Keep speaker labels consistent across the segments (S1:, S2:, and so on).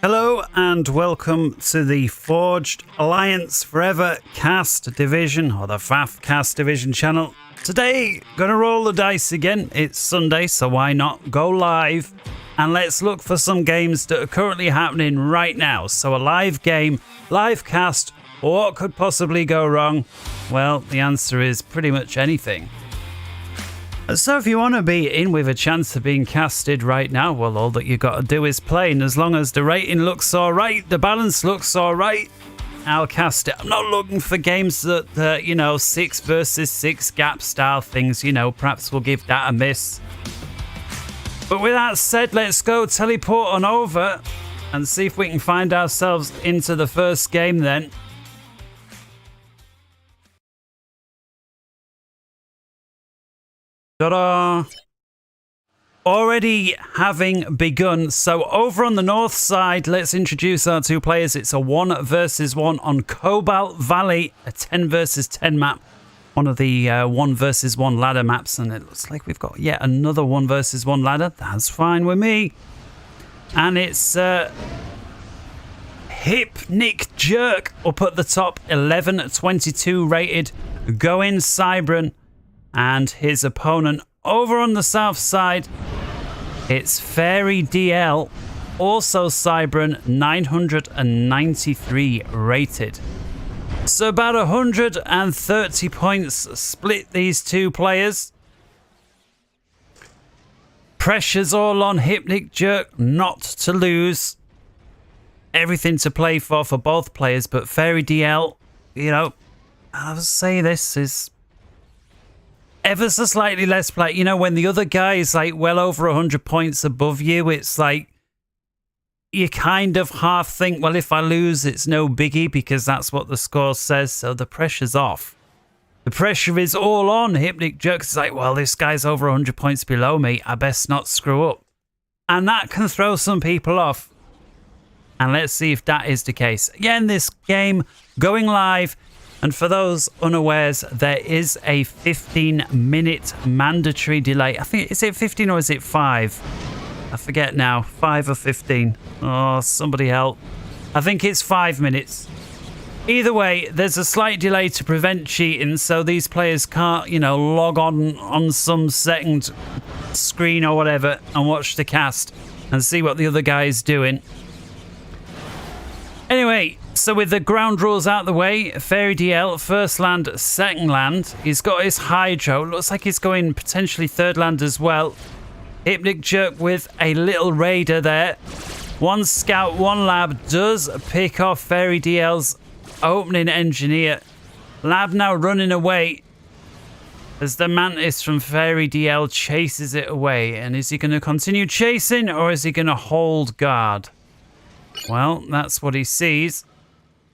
S1: Hello and welcome to the Forged Alliance Forever Cast Division, or the FAF Cast Division channel. Today, gonna roll the dice again. It's Sunday, so why not go live? And let's look for some games that are currently happening right now. So a live game, live cast, what could possibly go wrong? Well, the answer is pretty much anything. So if you want to be in with a chance of being casted right now, well, all that you got to do is play, and as long as the rating looks all right, the balance looks all right, I'll cast it. I'm not looking for games that, 6 versus 6 gap style things, perhaps we'll give that a miss. But with that said, let's go teleport on over and see if we can find ourselves into the first game then. Ta-da! Already having begun. So over on the north side, let's introduce our two players. It's a 1 versus 1 on Cobalt Valley, a 10 versus 10 map. One of the 1 versus 1 ladder maps, and it looks like we've got yet another 1 versus 1 ladder. That's fine with me. And it's Hip Nick Jerk up at the top, 11-22 rated, going Cybran. And his opponent over on the south side, it's Fairy DL, also Cybran, 993 rated. So about 130 points split these two players. Pressure's all on Hypnic Jerk not to lose. Everything to play for both players, but Fairy DL, I'll say this is ever so slightly less play. When the other guy is like well over 100 points above you, it's like you kind of half think, well, if I lose, it's no biggie because that's what the score says. So the pressure's off. The pressure is all on Hypnic Jerk. It's like, well, this guy's over 100 points below me. I best not screw up. And that can throw some people off. And let's see if that is the case. Again, this game going live. And for those unawares, there is a 15-minute mandatory delay. I think, is it 15 or is it 5? I forget now. 5 or 15. Oh, somebody help. I think it's 5 minutes. Either way, there's a slight delay to prevent cheating, so these players can't, log on some second screen or whatever and watch the cast and see what the other guy is doing. Anyway, so with the ground rules out the way, Fairy DL, first land, second land. He's got his Hydro. Looks like he's going potentially third land as well. Hypnic Jerk with a little Raider there. 1 Scout, 1 Lab does pick off Fairy DL's opening Engineer. Lab now running away as the Mantis from Fairy DL chases it away. And is he going to continue chasing or is he going to hold guard? Well, that's what he sees.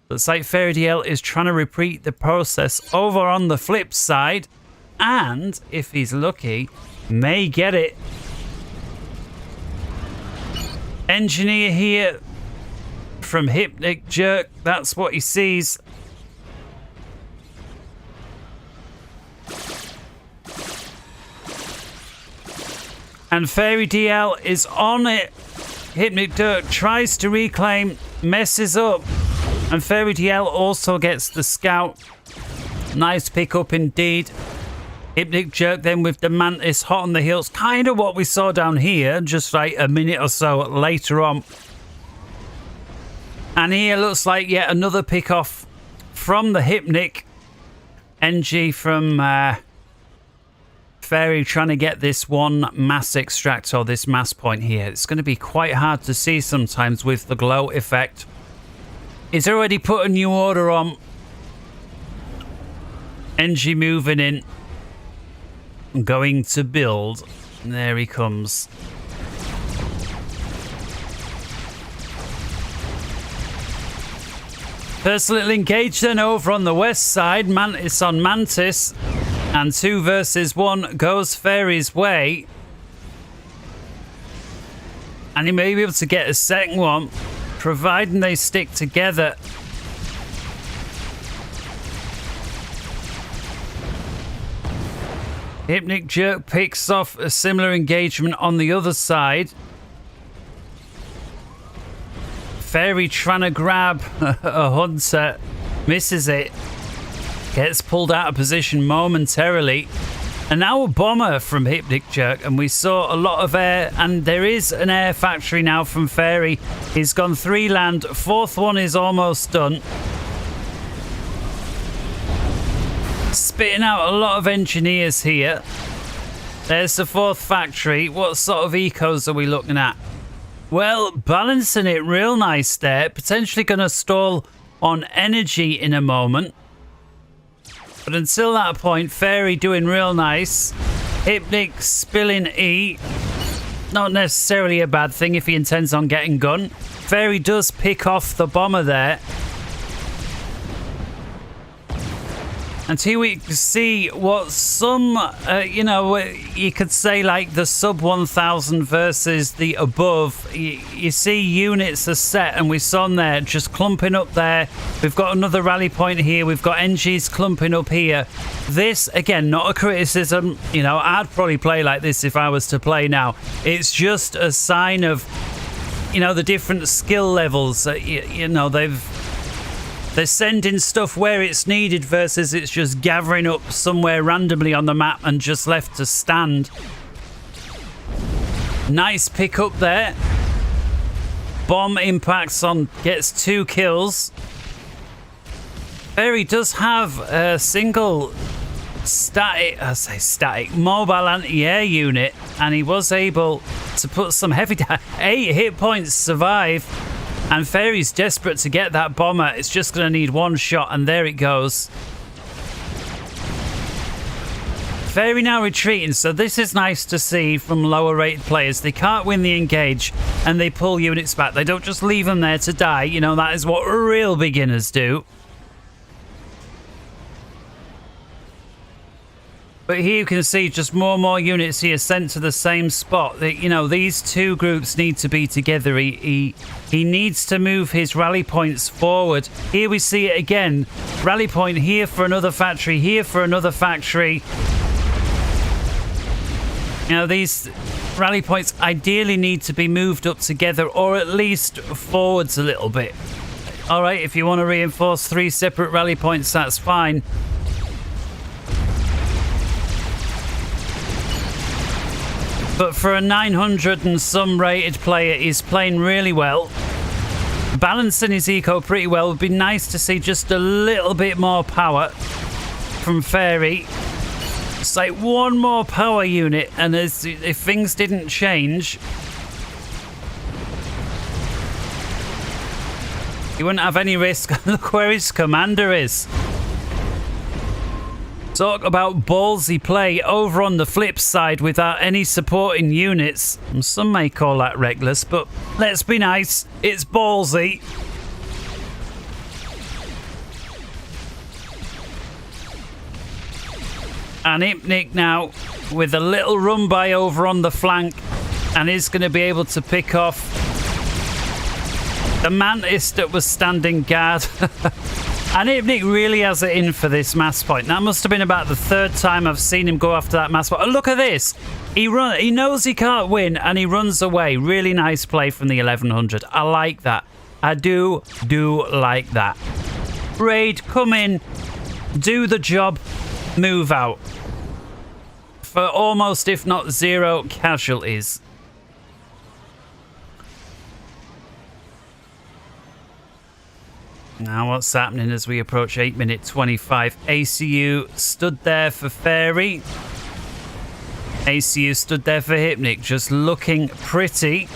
S1: Looks like Fairy DL is trying to repeat the process over on the flip side. And, if he's lucky, may get it. Engineer here from Hypnic Jerk. That's what he sees. And Fairy DL is on it. Hypnic Jerk tries to reclaim, messes up. And Fairy DL also gets the Scout. Nice pickup indeed. Hypnic Jerk then with the Mantis hot on the heels. Kind of what we saw down here just like a minute or so later on. And here looks like yet another pick off from the Hypnic. NG from Fairy trying to get this one mass extract or this mass point here. It's going to be quite hard to see sometimes with the glow effect. He's already put a new order on. NG moving in. Going to build. And there he comes. First little engage then over on the west side. Mantis on Mantis. And 2 versus 1 goes Fairy's way. And he may be able to get a second one, providing they stick together. Hypnic Jerk picks off a similar engagement on the other side. Fairy trying to grab a hunter. Misses it. Gets pulled out of position momentarily. And now a bomber from Hypnic Jerk. And we saw a lot of air. And there is an air factory now from Fairy. He's gone 3 land. 4th one is almost done. Spitting out a lot of engineers here. There's the 4th factory. What sort of ecos are we looking at? Well, balancing it real nice there. Potentially going to stall on energy in a moment. But until that point, Fairy doing real nice. Hypnic spilling E. Not necessarily a bad thing if he intends on getting gun. Fairy does pick off the bomber there. And here we see what some, you could say like the sub 1000 versus the above. You see units are set, and we saw them there just clumping up there. We've got another rally point here. We've got NGs clumping up here. This, again, not a criticism. I'd probably play like this if I was to play now. It's just a sign of, the different skill levels. They're sending stuff where it's needed versus it's just gathering up somewhere randomly on the map and just left to stand. Nice pick up there. Bomb impacts on, gets 2 kills. Fairy does have a single mobile anti-air unit, and he was able to put some heavy 8 hit points survive. And Fairy's desperate to get that bomber. It's just going to need 1 shot, and there it goes. Fairy now retreating, so this is nice to see from lower rated players. They can't win the engage, and they pull units back. They don't just leave them there to die. That is what real beginners do. But here you can see just more and more units here sent to the same spot. These 2 groups need to be together. He needs to move his rally points forward. Here we see it again. Rally point here for another factory, here for another factory. These rally points ideally need to be moved up together, or at least forwards a little bit. All right, if you want to reinforce 3 separate rally points, that's fine. But for a 900 and some rated player, he's playing really well. Balancing his eco pretty well. It would be nice to see just a little bit more power from Fairy. It's like 1 more power unit, and if things didn't change, he wouldn't have any risk. Look where his commander is. Talk about ballsy play over on the flip side without any supporting units. And some may call that reckless, but let's be nice, it's ballsy. And Hypnic now with a little run by over on the flank, and is going to be able to pick off the Mantis that was standing guard. And Hypnic really has it in for this mass point. That must have been about the 3rd time I've seen him go after that mass point. Oh, look at this. He knows he can't win, and he runs away. Really nice play from the 1100. I like that. I do like that. Raid, come in, do the job, move out. For almost, if not 0, casualties. Now what's happening as we approach 8 minute 25? ACU stood there for Fairy. ACU stood there for Hypnic, just looking pretty.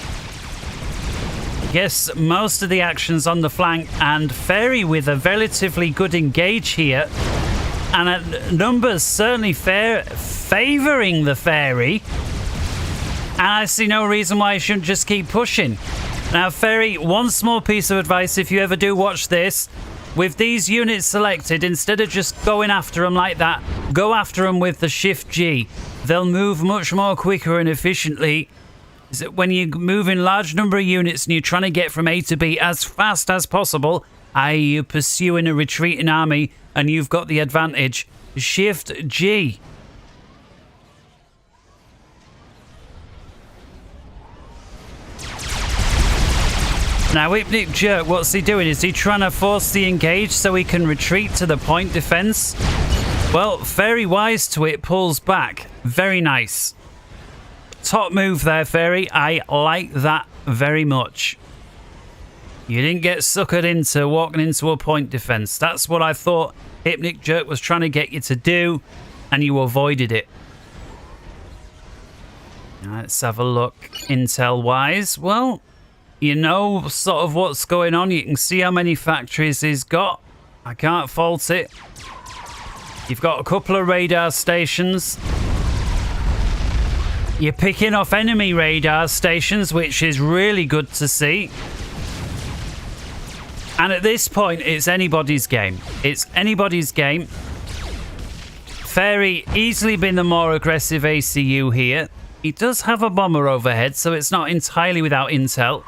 S1: Yes, most of the action's on the flank, and Fairy with a relatively good engage here. And numbers certainly favouring the Fairy. And I see no reason why I shouldn't just keep pushing. Now, Fairy, 1 small piece of advice if you ever do watch this. With these units selected, instead of just going after them like that, go after them with the Shift G. They'll move much more quicker and efficiently. When you're moving large number of units and you're trying to get from A to B as fast as possible, i.e. you're pursuing a retreating army and you've got the advantage, Shift G. Now, Hypnic Jerk, what's he doing? Is he trying to force the engage so he can retreat to the point defense? Well, very wise to it, pulls back. Very nice. Top move there, Fairy. I like that very much. You didn't get suckered into walking into a point defense. That's what I thought Hypnic Jerk was trying to get you to do, and you avoided it. Let's have a look intel-wise. Well, you know sort of what's going on. You can see how many factories he's got. I can't fault it. You've got a couple of radar stations. You're picking off enemy radar stations, which is really good to see. And at this point, it's anybody's game. It's anybody's game. Fairy easily been the more aggressive ACU here. He does have a bomber overhead, so it's not entirely without intel.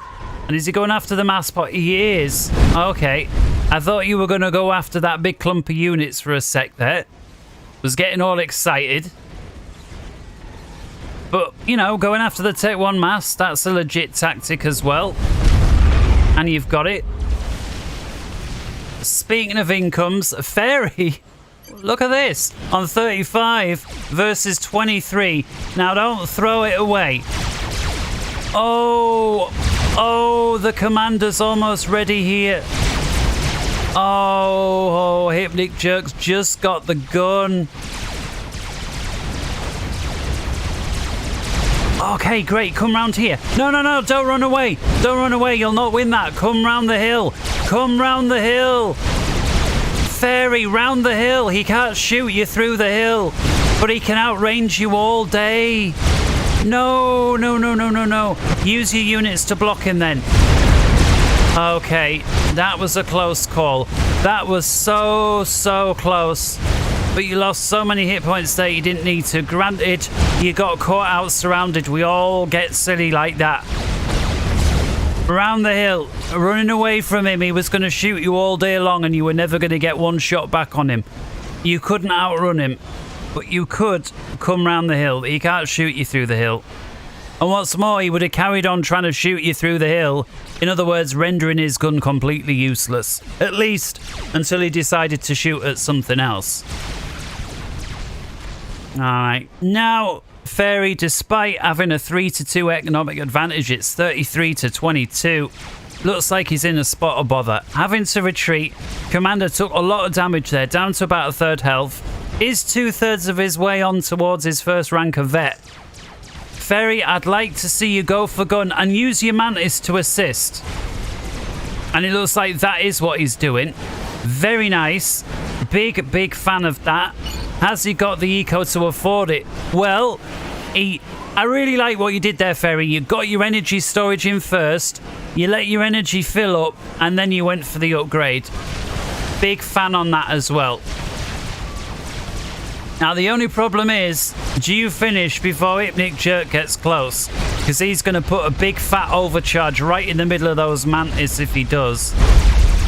S1: And is he going after the mass pot? He is. Okay. I thought you were going to go after that big clump of units for a sec there. Was getting all excited. But, you know, going after the Tech 1 mass, that's a legit tactic as well. And you've got it. Speaking of incomes, Fairy, look at this. On 35 versus 23. Now, don't throw it away. Oh, the commander's almost ready here. Oh, Hypnic Jerk's just got the gun. Okay, great. Come round here. No, don't run away. Don't run away. You'll not win that. Come round the hill. Come round the hill. Fairy, round the hill. He can't shoot you through the hill, but he can outrange you all day. No. Use your units to block him then. Okay, that was a close call. That was so close. But you lost so many hit points there you didn't need to. Granted, you got caught out surrounded. We all get silly like that. Around the hill, running away from him. He was going to shoot you all day long and you were never going to get one shot back on him. You couldn't outrun him, but you could come round the hill. He can't shoot you through the hill. And what's more, he would have carried on trying to shoot you through the hill. In other words, rendering his gun completely useless. At least until he decided to shoot at something else. Alright, now Fairy, despite having a 3-2 economic advantage, it's 33-22. Looks like he's in a spot of bother. Having to retreat, Commander took a lot of damage there, down to about a third health. Is 2/3 of his way on towards his first rank of vet. Fairy, I'd like to see you go for gun and use your Mantis to assist. And it looks like that is what he's doing. Very nice. Big fan of that. Has he got the eco to afford it? Well, I really like what you did there, Fairy. You got your energy storage in first. You let your energy fill up, and then you went for the upgrade. Big fan on that as well. Now, the only problem is, do you finish before Hypnic Jerk gets close? Because he's going to put a big fat overcharge right in the middle of those Mantis if he does.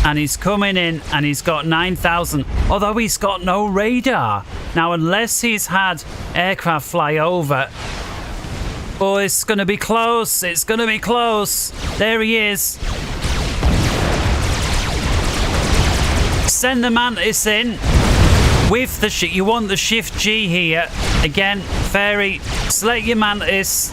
S1: And he's coming in and he's got 9,000, although he's got no radar. Now, unless he's had aircraft fly over. Oh, it's going to be close. It's going to be close. There he is. Send the Mantis in. With the you want the Shift G here. Again, Fairy, select your Mantis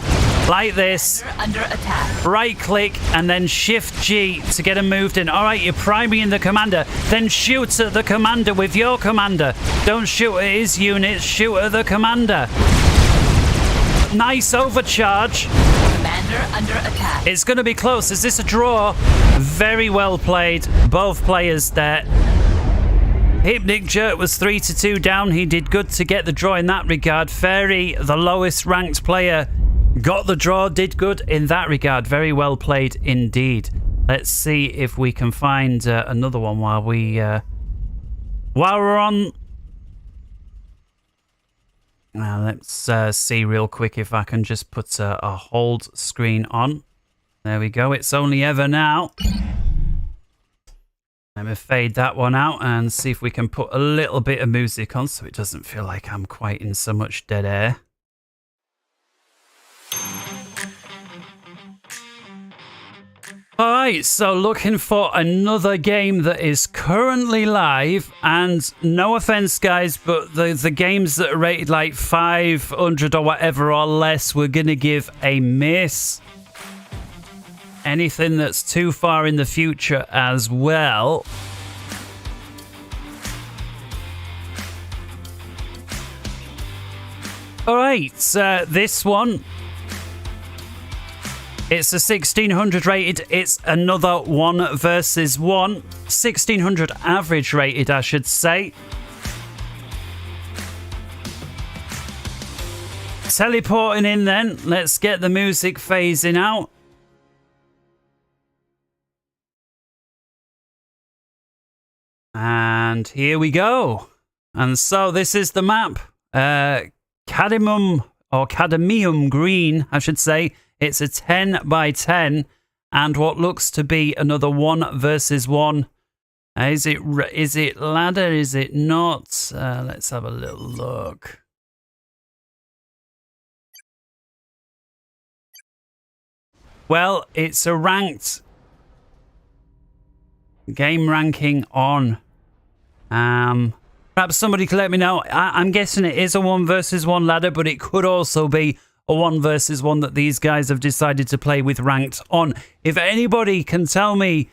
S1: like this.
S2: Under attack.
S1: Right click and then Shift G to get him moved in. Alright, you're priming the commander. Then shoot at the commander with your commander. Don't shoot at his units, shoot at the commander. Nice overcharge.
S2: Commander under attack.
S1: It's going to be close. Is this a draw? Very well played. Both players there. Hypnic Jerk was 3-2 down. He did good to get the draw in that regard. Fairy, the lowest ranked player, got the draw, did good in that regard. Very well played indeed. Let's see if we can find another one while we're on. Now let's see real quick if I can just put a hold screen on. There we go. It's only ever now. Let me fade that one out and see if we can put a little bit of music on so it doesn't feel like I'm quite in so much dead air. Alright, right, so looking for another game that is currently live, and no offense guys, but the games that are rated like 500 or whatever or less, we're gonna give a miss. Anything that's too far in the future as well. All right, this one. It's a 1600 rated. It's another 1 versus 1. 1600 average rated, I should say. Teleporting in then. Let's get the music phasing out. And here we go. And so this is the map. Cadmium green, I should say. It's a 10 by 10 and what looks to be another 1 versus 1. Is it ladder? Is it not? Let's have a little look. Well, it's a ranked game ranking on. Perhaps somebody can let me know. I'm guessing it is a 1 versus 1 ladder, but it could also be a 1 versus 1 that these guys have decided to play with ranked on. If anybody can tell me,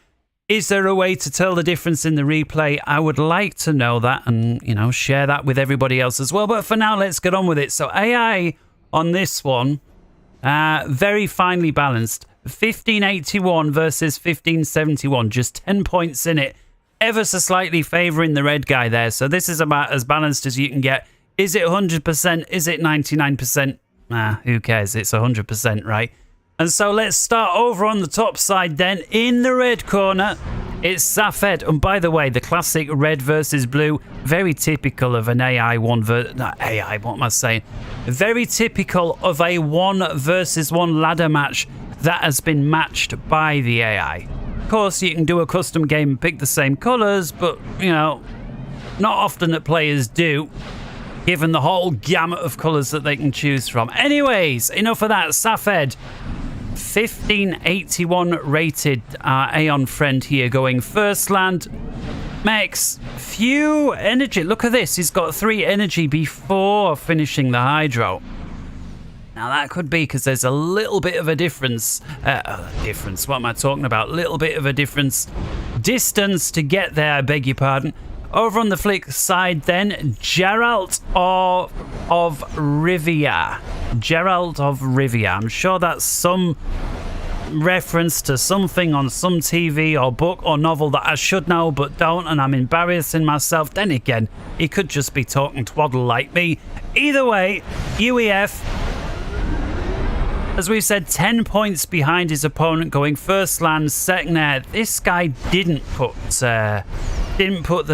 S1: is there a way to tell the difference in the replay? I would like to know that and, you know, share that with everybody else as well. But for now, let's get on with it. So AI on this one, very finely balanced. 1581 versus 1571, just 10 points in it. Ever so slightly favouring the red guy there. So this is about as balanced as you can get. Is it 100%? Is it 99%? Who cares? It's 100%, right? And so let's start over on the top side then. In the red corner, it's SCFA. And by the way, the classic red versus blue, very typical of an AI one versus... Not AI, what am I saying? Very typical of a 1 versus 1 ladder match that has been matched by the AI. Of course, you can do a custom game and pick the same colours, but, you know, not often that players do, given the whole gamut of colours that they can choose from. Anyways, enough of that. SCFA, 1581 rated. Our Aeon friend here going first land. Max, few energy. Look at this. He's got 3 energy before finishing the hydro. Now that could be because there's a little bit of a difference. What am I talking about? Little bit of a difference. Distance to get there, I beg your pardon. Over on the flick side then, Geralt of Rivia. Geralt of Rivia. I'm sure that's some reference to something on some TV or book or novel that I should know but don't, and I'm embarrassing myself. Then again, he could just be talking twaddle like me. Either way, UEF, as we've said, 10 points behind his opponent going first land, second air. This guy didn't put the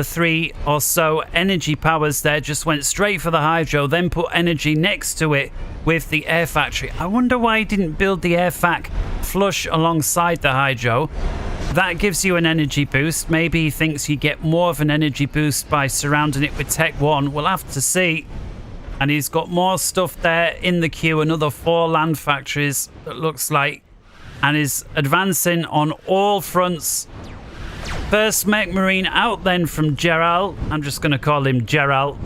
S1: 3 or so energy powers there, just went straight for the hydro, then put energy next to it with the air factory. I wonder why he didn't build the air fac flush alongside the hydro. That gives you an energy boost. Maybe he thinks you get more of an energy boost by surrounding it with Tech 1. We'll have to see. And he's got more stuff there in the queue, another 4 land factories, it looks like, and is advancing on all fronts. First Mech Marine out then from Geralt. I'm just going to call him Geralt.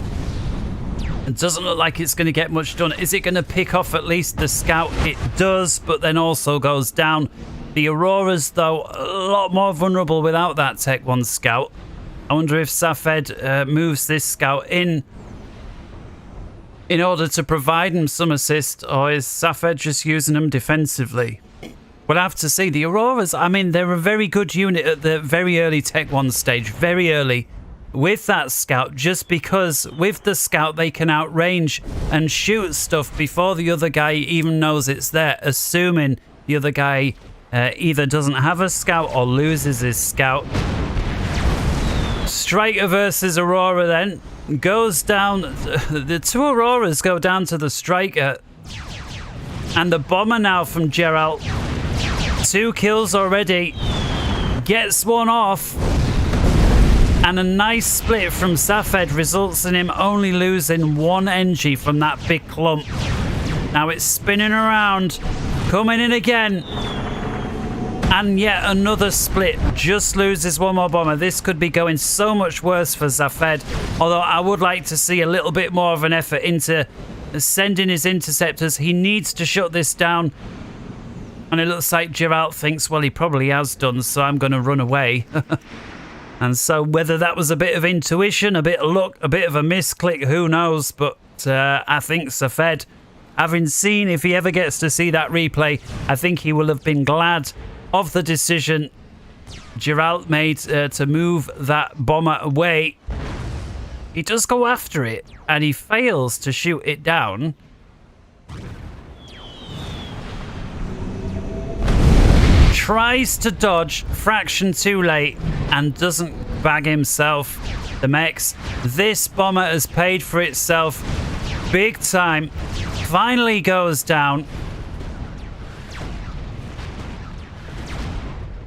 S1: It doesn't look like it's going to get much done. Is it going to pick off at least the scout? It does, but then also goes down. The Auroras, though, a lot more vulnerable without that Tech 1 scout. I wonder if SCFA moves this scout in order to provide him some assist, or is SCFA just using him defensively? We'll have to see. The Auroras, I mean, they're a very good unit at the very early Tech 1 stage, very early, with that scout, just because with the scout they can outrange and shoot stuff before the other guy even knows it's there, assuming the other guy either doesn't have a scout or loses his scout. Striker versus Aurora then. Goes down, the 2 Auroras go down to the Striker. And the Bomber now from Geralt. 2 kills already. Gets 1 off. And a nice split from SCFA results in him only losing 1 energy from that big clump. Now it's spinning around. Coming in again. And yet another split. Just loses one more bomber. This could be going so much worse for Zafed. Although I would like to see a little bit more of an effort into sending his interceptors. He needs to shut this down. And it looks like Geralt thinks, well, he probably has done, so I'm going to run away. And so whether that was a bit of intuition, a bit of luck, a bit of a misclick, who knows? But I think Zafed, having seen, if he ever gets to see that replay, I think he will have been glad of the decision Geralt made to move that bomber away. He does go after it, and he fails to shoot it down. Tries to dodge, fraction too late, and doesn't bag himself the mechs. This bomber has paid for itself big time. Finally goes down.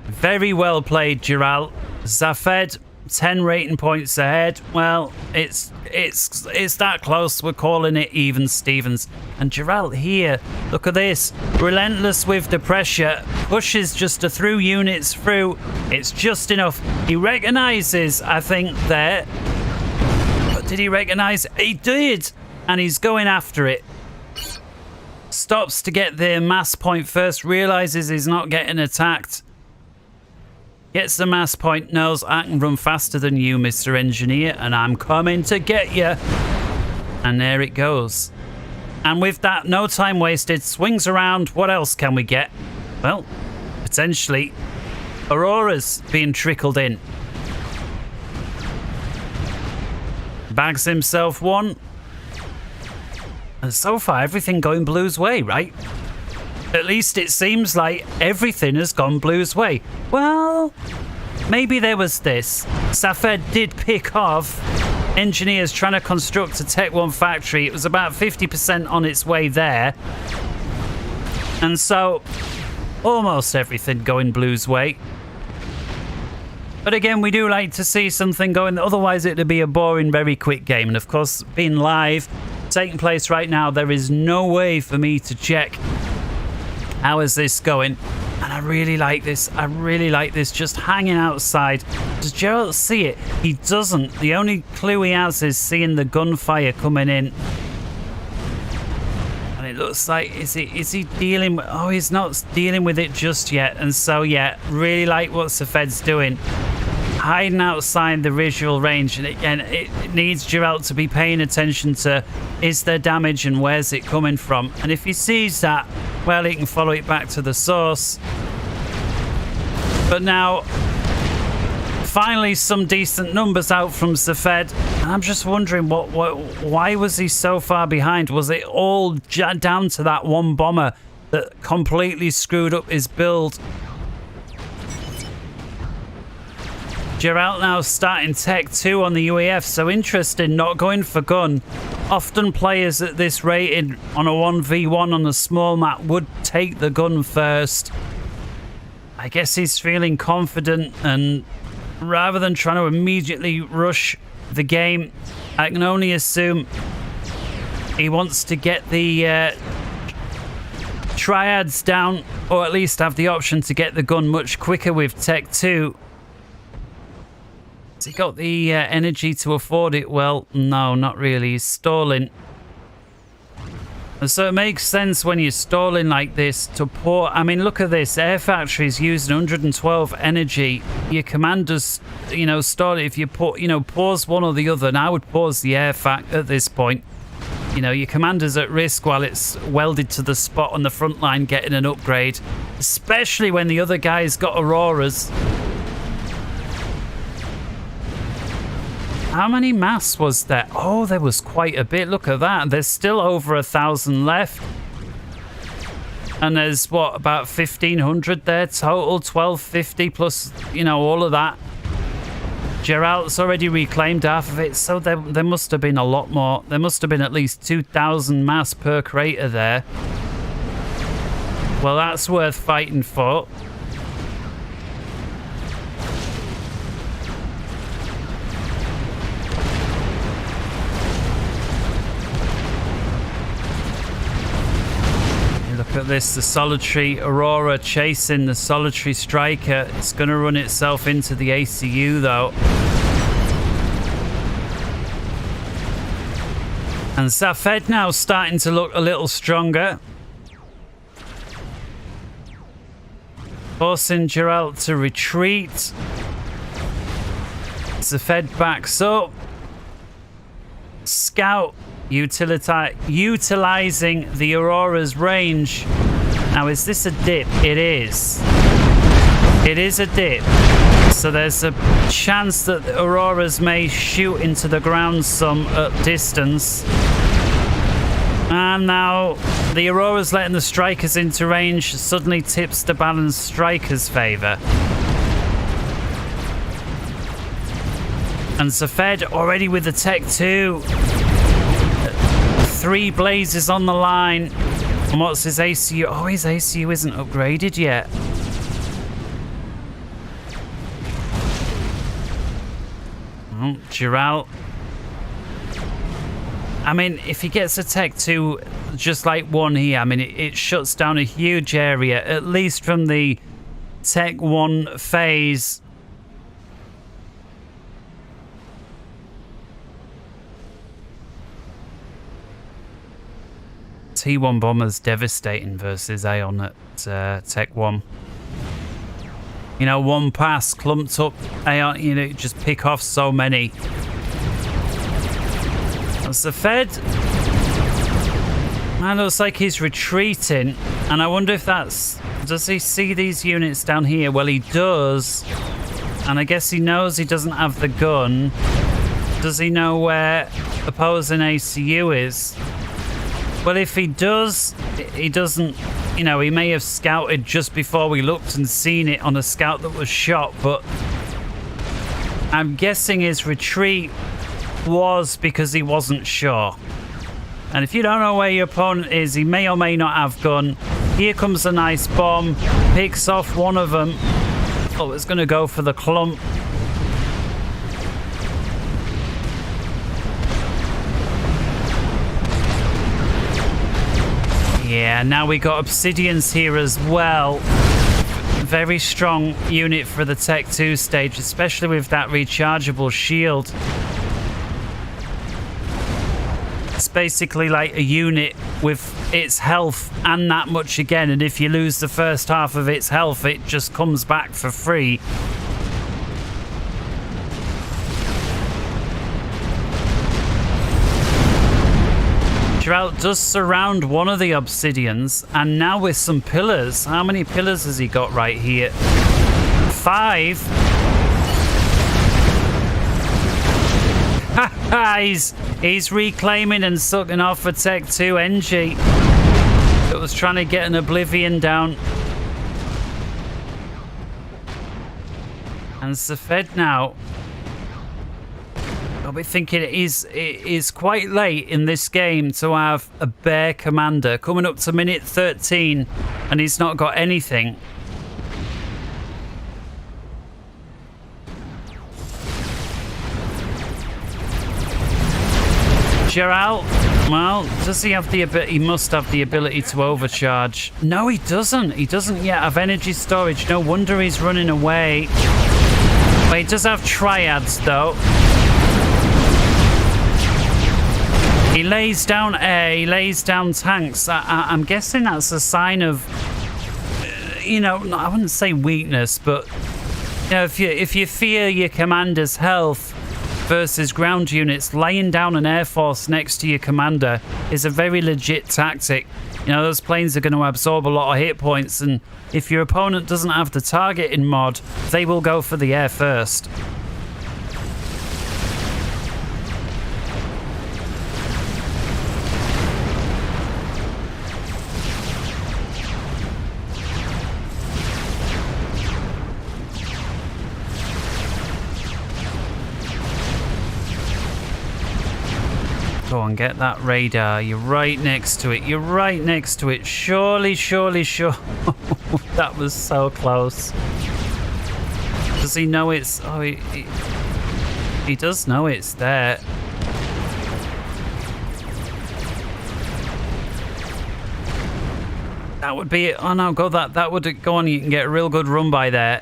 S1: Very well played, Geralt. Zafed, 10 rating points ahead. Well, it's that close. We're calling it even Stevens. And Geralt here, look at this. Relentless with the pressure. Pushes just to through units through. It's just enough. He recognises, I think, there. But did he recognise? He did. And he's going after it. Stops to get the mass point first. Realises he's not getting attacked. Gets the mass point, knows I can run faster than you, Mr. Engineer, and I'm coming to get you. And there it goes. And with that, no time wasted, swings around. What else can we get? Well, potentially Aurora's being trickled in. Bags himself one. And so far, everything going Blue's way, right? At least it seems like everything has gone Blue's way. Well, maybe there was this. Zafed did pick off engineers trying to construct a Tech 1 factory. It was about 50% on its way there. And so, almost everything going Blue's way. But again, we do like to see something going. Otherwise, it would be a boring, very quick game. And of course, being live, taking place right now, there is no way for me to check how is this going. And I really like this. I really like this. Just hanging outside. Does Geralt see it? He doesn't. The only clue he has is seeing the gunfire coming in. And it looks like, is he dealing with... Oh, he's not dealing with it just yet. And so, yeah, really like what Zafed's doing. Hiding outside the visual range. And again, it needs Geralt to be paying attention to, is there damage and where's it coming from? And if he sees that, well, he can follow it back to the source. But now, finally, some decent numbers out from Zafed. And I'm just wondering, why was he so far behind? Was it all down to that one bomber that completely screwed up his build? Geralt now starting Tech 2 on the UAF, so interesting, not going for gun. Often players at this rating on a 1v1 on a small map would take the gun first. I guess he's feeling confident, and rather than trying to immediately rush the game, I can only assume he wants to get the triads down, or at least have the option to get the gun much quicker with Tech 2. Has he got the energy to afford it? Well, no, not really. He's stalling. And so it makes sense when you're stalling like this to pour... I mean, look at this. Air Factory's using 112 energy. Your commanders, stall it. If you pause one or the other, and I would pause the Air Fac at this point. Your commander's at risk while it's welded to the spot on the front line getting an upgrade. Especially when the other guy's got Auroras. How many mass was there? Oh, there was quite a bit. Look at that. There's still over 1,000 left. And there's, what, about 1,500 there total? 1,250 plus, all of that. Geralt's already reclaimed half of it, so there must have been a lot more. There must have been at least 2,000 mass per crater there. Well, that's worth fighting for. Look at at this. The solitary Aurora chasing the solitary striker. It's going to run itself into the ACU though. And Safed now starting to look a little stronger. Forcing Geralt to retreat. Safed backs up. Scout utilizing the Aurora's range. Now, is this a dip? It is. It is a dip. So there's a chance that the Auroras may shoot into the ground some at distance. And now the Aurora's letting the strikers into range suddenly tips the balance strikers' favour. And Safed already with the Tech 2. 3 blazes on the line. And what's his ACU? Oh, his ACU isn't upgraded yet. Oh, Geralt. I mean, if he gets a Tech 2 just like 1 here, I mean, it shuts down a huge area, at least from the Tech 1 phase. T1 Bomber's devastating versus Aeon at Tech 1. You know, 1 pass, clumped up Aeon, you know, just pick off so many. That's the Fed. Man, looks like he's retreating. And I wonder if that's... Does he see these units down here? Well, he does. And I guess he knows he doesn't have the gun. Does he know where opposing ACU is? Well, if he does, he doesn't... You know, he may have scouted just before we looked and seen it on a scout that was shot, but I'm guessing his retreat was because he wasn't sure. And if you don't know where your opponent is, he may or may not have gun. Here comes a nice bomb, picks off one of them. Oh, it's going to go for the clump. Yeah, now we got Obsidians here as well. Very strong unit for the Tech 2 stage, especially with that rechargeable shield. It's basically like a unit with its health and that much again, and if you lose the first half of its health, it just comes back for free. Geralt does surround one of the Obsidians, and now with some pillars. How many pillars has he got right here? 5. He's reclaiming and sucking off a Tech 2 NG that was trying to get an Oblivion down. And Safed now. I'll be thinking it is quite late in this game to have a Bear commander coming up to minute 13 and he's not got anything. Geralt, well, does he have the ability? He must have the ability to overcharge. No, he doesn't. He doesn't yet have energy storage. No wonder he's running away. But he does have triads, though. He lays down air, he lays down tanks. I'm guessing that's a sign of, you know, I wouldn't say weakness, but you know, if you fear your commander's health versus ground units, laying down an air force next to your commander is a very legit tactic. You know, those planes are going to absorb a lot of hit points, and if your opponent doesn't have the target in mod, they will go for the air first. Go on, get that radar. You're right next to it. You're right next to it. Surely, surely, sure. That was so close. Does he know it's... Oh, he does know it's there. That That would be it. Oh no, go that. That would go on. You can get a real good run by there.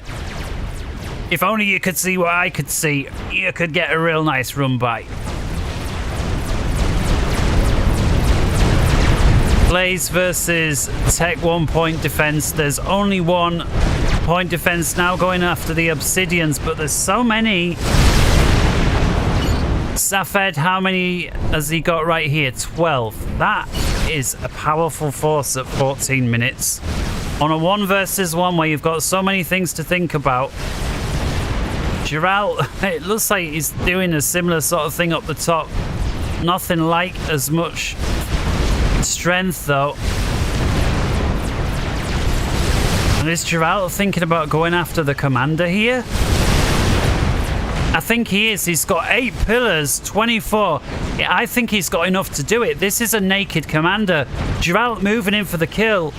S1: If only you could see what I could see, you could get a real nice run by. Blaze versus Tech 1 point defense. There's only 1 point defense now going after the Obsidians, but there's so many. Safed, how many has he got right here? 12. That is a powerful force at 14 minutes. On a 1 versus 1 where you've got so many things to think about. Giral, it looks like he's doing a similar sort of thing up the top. Nothing like as much strength though. And is Giral thinking about going after the commander here? I think he is. He's got 8 pillars, 24. I think he's got enough to do it. This is a naked commander. Giral moving in for the kill.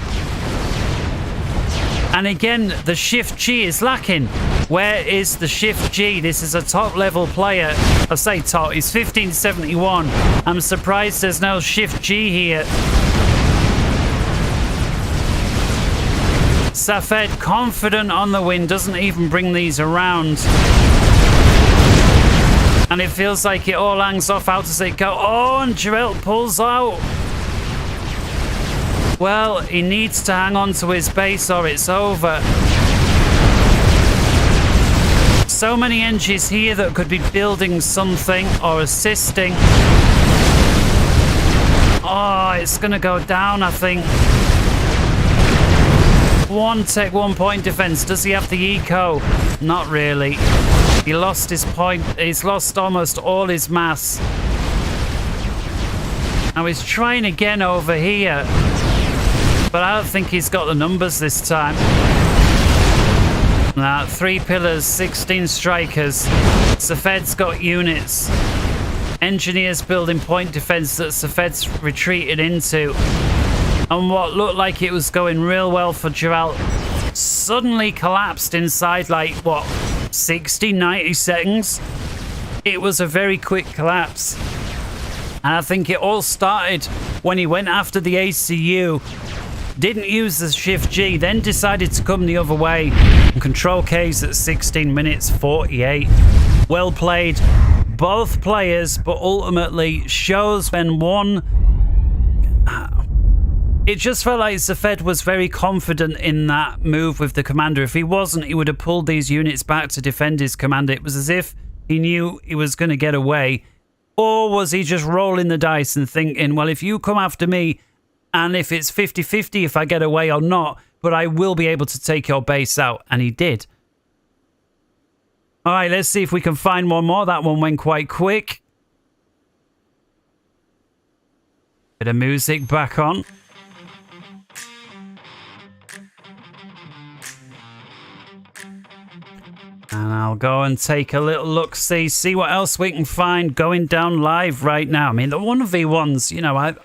S1: And again, the Shift G is lacking. Where is the Shift G? This is a top level player. I say top, he's 1571. I'm surprised there's no Shift G here. Safed confident on the win, doesn't even bring these around. And it feels like it all hangs off. How does it go? Oh, and Giral pulls out. Well, he needs to hang on to his base or it's over. So many engines here that could be building something or assisting. Oh, it's going to go down, I think. 1 Tech 1 point defense. Does he have the eco? Not really. He lost his point. He's lost almost all his mass. Now he's trying again over here. But I don't think he's got the numbers this time. Now, 3 pillars, 16 strikers. Safed's got units. Engineers building point defense that Safed's retreated into. And what looked like it was going real well for Giral suddenly collapsed inside like, what, 60, 90 seconds? It was a very quick collapse. And I think it all started when he went after the ACU. Didn't use the Shift G, then decided to come the other way. And Control K's at 16 minutes 48. Well played, both players, but ultimately shows when one. It just felt like Safed was very confident in that move with the commander. If he wasn't, he would have pulled these units back to defend his commander. It was as if he knew he was going to get away. Or was he just rolling the dice and thinking, well, if you come after me, and if it's 50-50 if I get away or not, but I will be able to take your base out. And he did. All right, let's see if we can find one more. That one went quite quick. Bit of music back on. And I'll go and take a little look-see, see what else we can find going down live right now. I mean, the 1v1s, you know,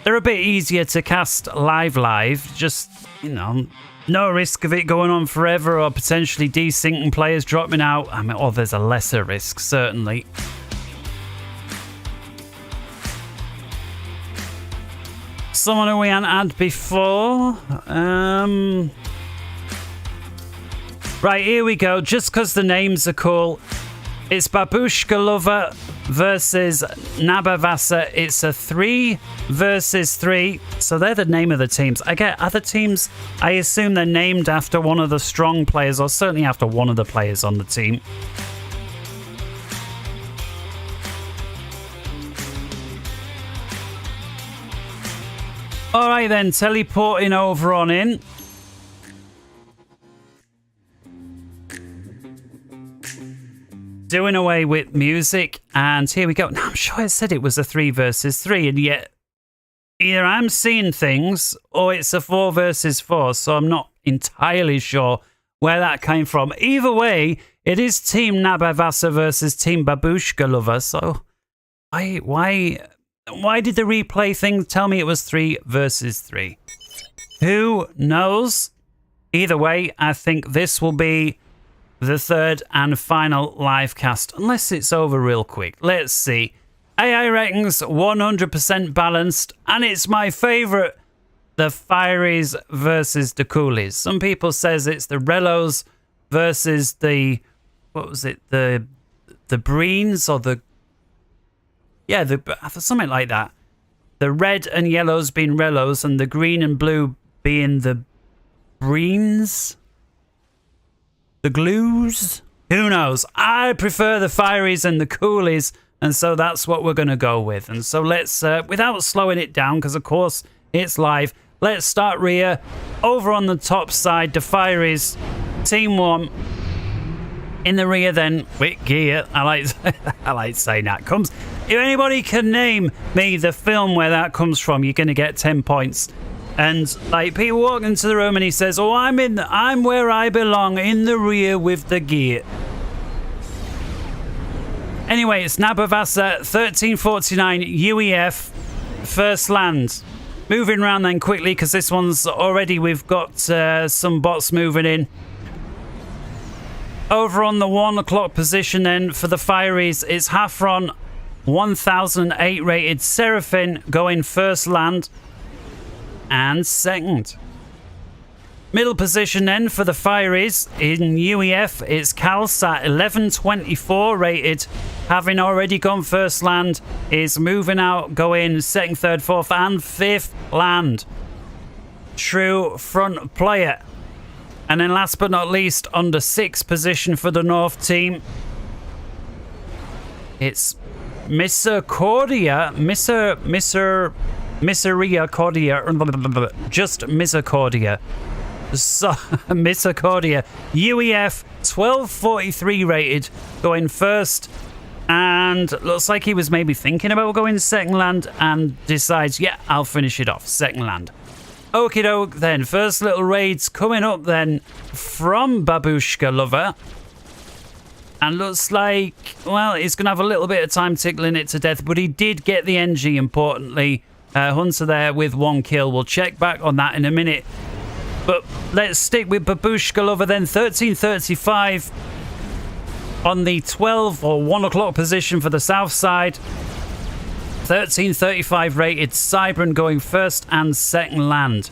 S1: they're a bit easier to cast live. Just, you know, no risk of it going on forever or potentially desyncing players dropping out. I mean, or there's a lesser risk, certainly. Someone who we hadn't had before. Right, here we go. Just because the names are cool. It's Babushka Lover versus Nabavasa. It's a 3 versus 3. So they're the name of the teams. I get other teams. I assume they're named after one of the strong players, or certainly after one of the players on the team. All right then, teleporting over on in. Doing away with music, and here we go. Now, I'm sure I said it was a 3 versus 3, and yet either I'm seeing things or it's a 4 versus 4, so I'm not entirely sure where that came from. Either way, it is Team Nabavasa versus Team Babushka Lover, so why did the replay thing tell me it was 3 versus 3? Who knows? Either way, I think this will be the third and final live cast, unless it's over real quick. Let's see. AI reckons 100% balanced, and it's my favourite. the Fireys versus the Coolies. Some people says it's the Rellos versus the, what was it, the Breens or the, yeah, something like that. The red and yellows being Rellos and the green and blue being the Breens? The Glues? Who knows? I prefer the Fireys and the Coolies, and so that's what we're going to go with. And so let's, without slowing it down, because of course it's live, let's start rear. Over on the top side, the Fireys, Team 1. In the rear then, with gear. I like saying that. If anybody can name me the film where that comes from, you're going to get 10 points. And like people walk into the room and he says, "Oh, I'm where I belong, in the rear with the gear." Anyway, it's Nabavasa 1349 UEF first land. Moving around then quickly because this one's already, we've got some bots moving in. Over on the 1 o'clock position then for the Fireys, it's Hafron 1008 rated Seraphim going first land and second. Middle position then for the Fireys in UEF, it's Calsat 1124 rated, having already gone first land, is moving out, going second, third, fourth and fifth land. True front player. And then last but not least, on the 6th position for the North team, it's Misericordia, just Misericordia. So, Misericordia, UEF 1243 rated, going first, and looks like he was maybe thinking about going second land and decides, yeah, I'll finish it off, second land. Okie doke then, first little raids coming up then from Babushka Lover. And looks like, well, he's going to have a little bit of time tickling it to death, but he did get the NG, importantly. Hunter there with 1 kill. We'll check back on that in a minute. But let's stick with Babushka Lover then, 1335 on the 12 or 1 o'clock position for the south side. 1335 rated Cybran going first and second land.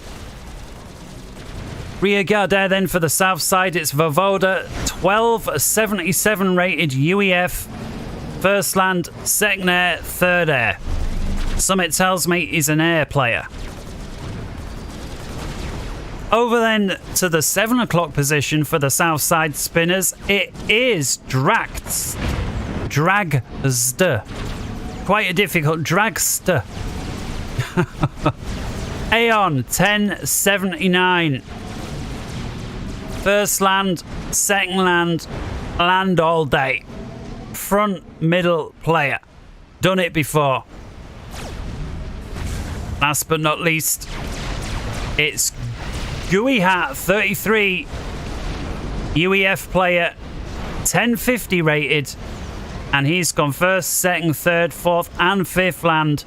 S1: Rear guard there then for the south side, it's Vovoda 1277 rated UEF. First land, second air, third air. Summit tells me he's an air player. Over then to the 7 o'clock position for the south side spinners, it is Dragster. Quite a difficult Dragster. Aeon 1079. First land, second land, land all day. Front, middle player. Done it before. Last but not least, it's Gooey Hat 33. UEF player, 1050 rated. And he's gone first, second, third, fourth, and fifth land.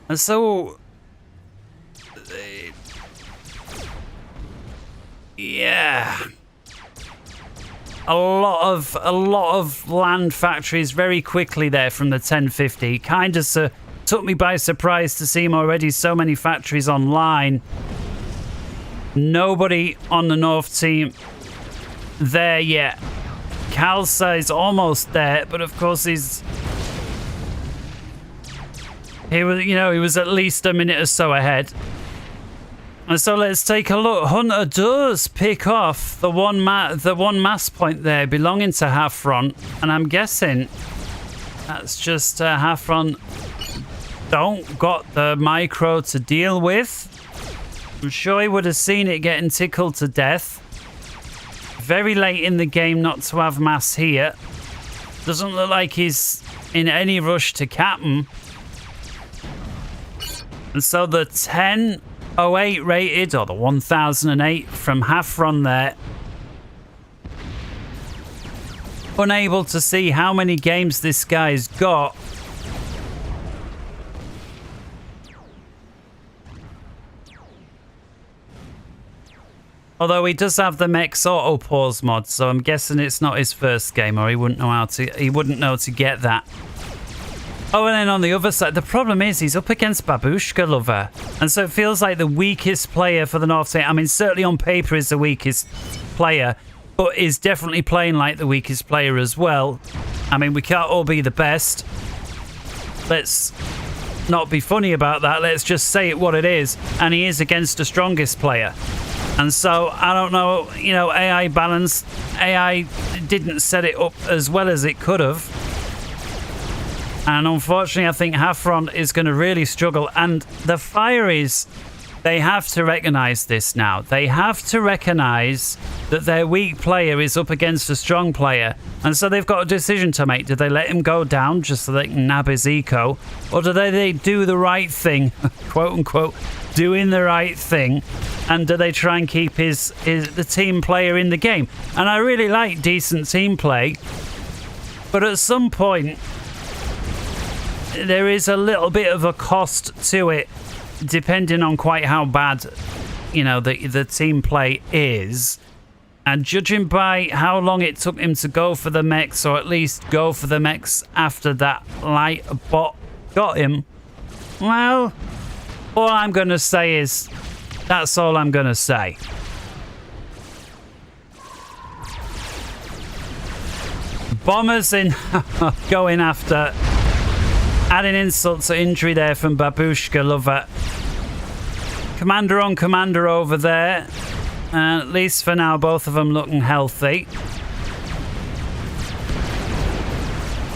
S1: And so, yeah, a lot of land factories very quickly there from the 1050. Kind of took me by surprise to see him already so many factories online. Nobody on the North team there yet. Kalsa is almost there, but of course he was at least a minute or so ahead. And so let's take a look. Hunter does pick off the one mass point there belonging to Hafron, and I'm guessing that's just Hafron don't got the micro to deal with. I'm sure he would have seen it getting tickled to death. Very late in the game not to have mass here. Doesn't look like he's in any rush to cap him. And so the 1008 rated, or the 1008 from Hafron there. Unable to see how many games this guy's got. Although he does have the Mex auto pause mod, so I'm guessing it's not his first game, or he wouldn't know to get that. Oh, and then on the other side, the problem is he's up against Babushka Lover. And so it feels like the weakest player for the North Sea. I mean, certainly on paper is the weakest player, but is definitely playing like the weakest player as well. I mean, we can't all be the best. Let's not be funny about that. Let's just say it what it is. And he is against the strongest player. And so, I don't know, you know, AI balance. AI didn't set it up as well as it could have. And unfortunately, I think Hafron is going to really struggle. And the Fireys, they have to recognize this now. They have to recognize that their weak player is up against a strong player. And so they've got a decision to make. Do they let him go down just so they can nab his eco? Or do they do the right thing, quote unquote, doing the right thing? And do they try and keep the team player in the game? And I really like decent team play. But at some point, there is a little bit of a cost to it, depending on quite how bad, you know, the team play is. And judging by how long it took him to go for the mechs, or at least go for the mechs after that light bot got him, well, all I'm going to say is, that's all I'm going to say. Bombers in going after, adding insult to injury there from Babushka Lover. Commander on commander over there. At least for now, both of them looking healthy.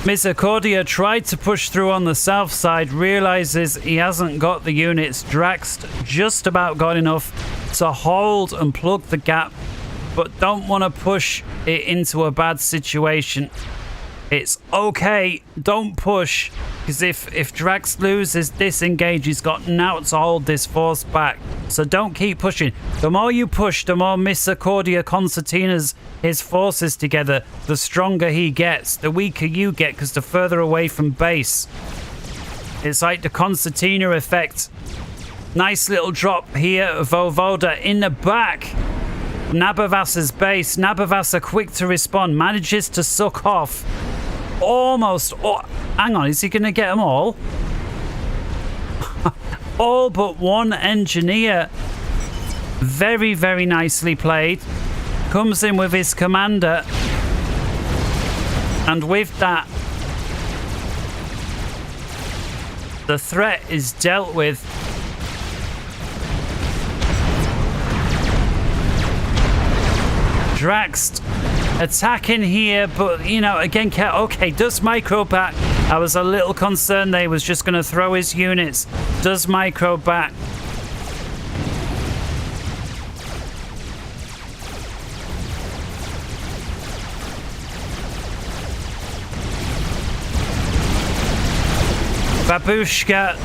S1: Misericordia tried to push through on the south side, realizes he hasn't got the units. Drax just about got enough to hold and plug the gap, but don't want to push it into a bad situation. It's okay, don't push, because if Drax loses this engage, he's got now to hold this force back. So don't keep pushing. The more you push, the more Misericordia concertinas his forces together, the stronger he gets. The weaker you get, because the further away from base. It's like the concertina effect. Nice little drop here, Vovoda in the back. Nabavas's base. Nabavasa quick to respond, manages to suck off. Almost. Oh, hang on, is he going to get them all? All but one engineer. Very, very nicely played. Comes in with his commander. And with that, the threat is dealt with. Drax attacking here, but you know, again, okay, does micro back. I was a little concerned they was just going to throw his units. Does micro back. Babushka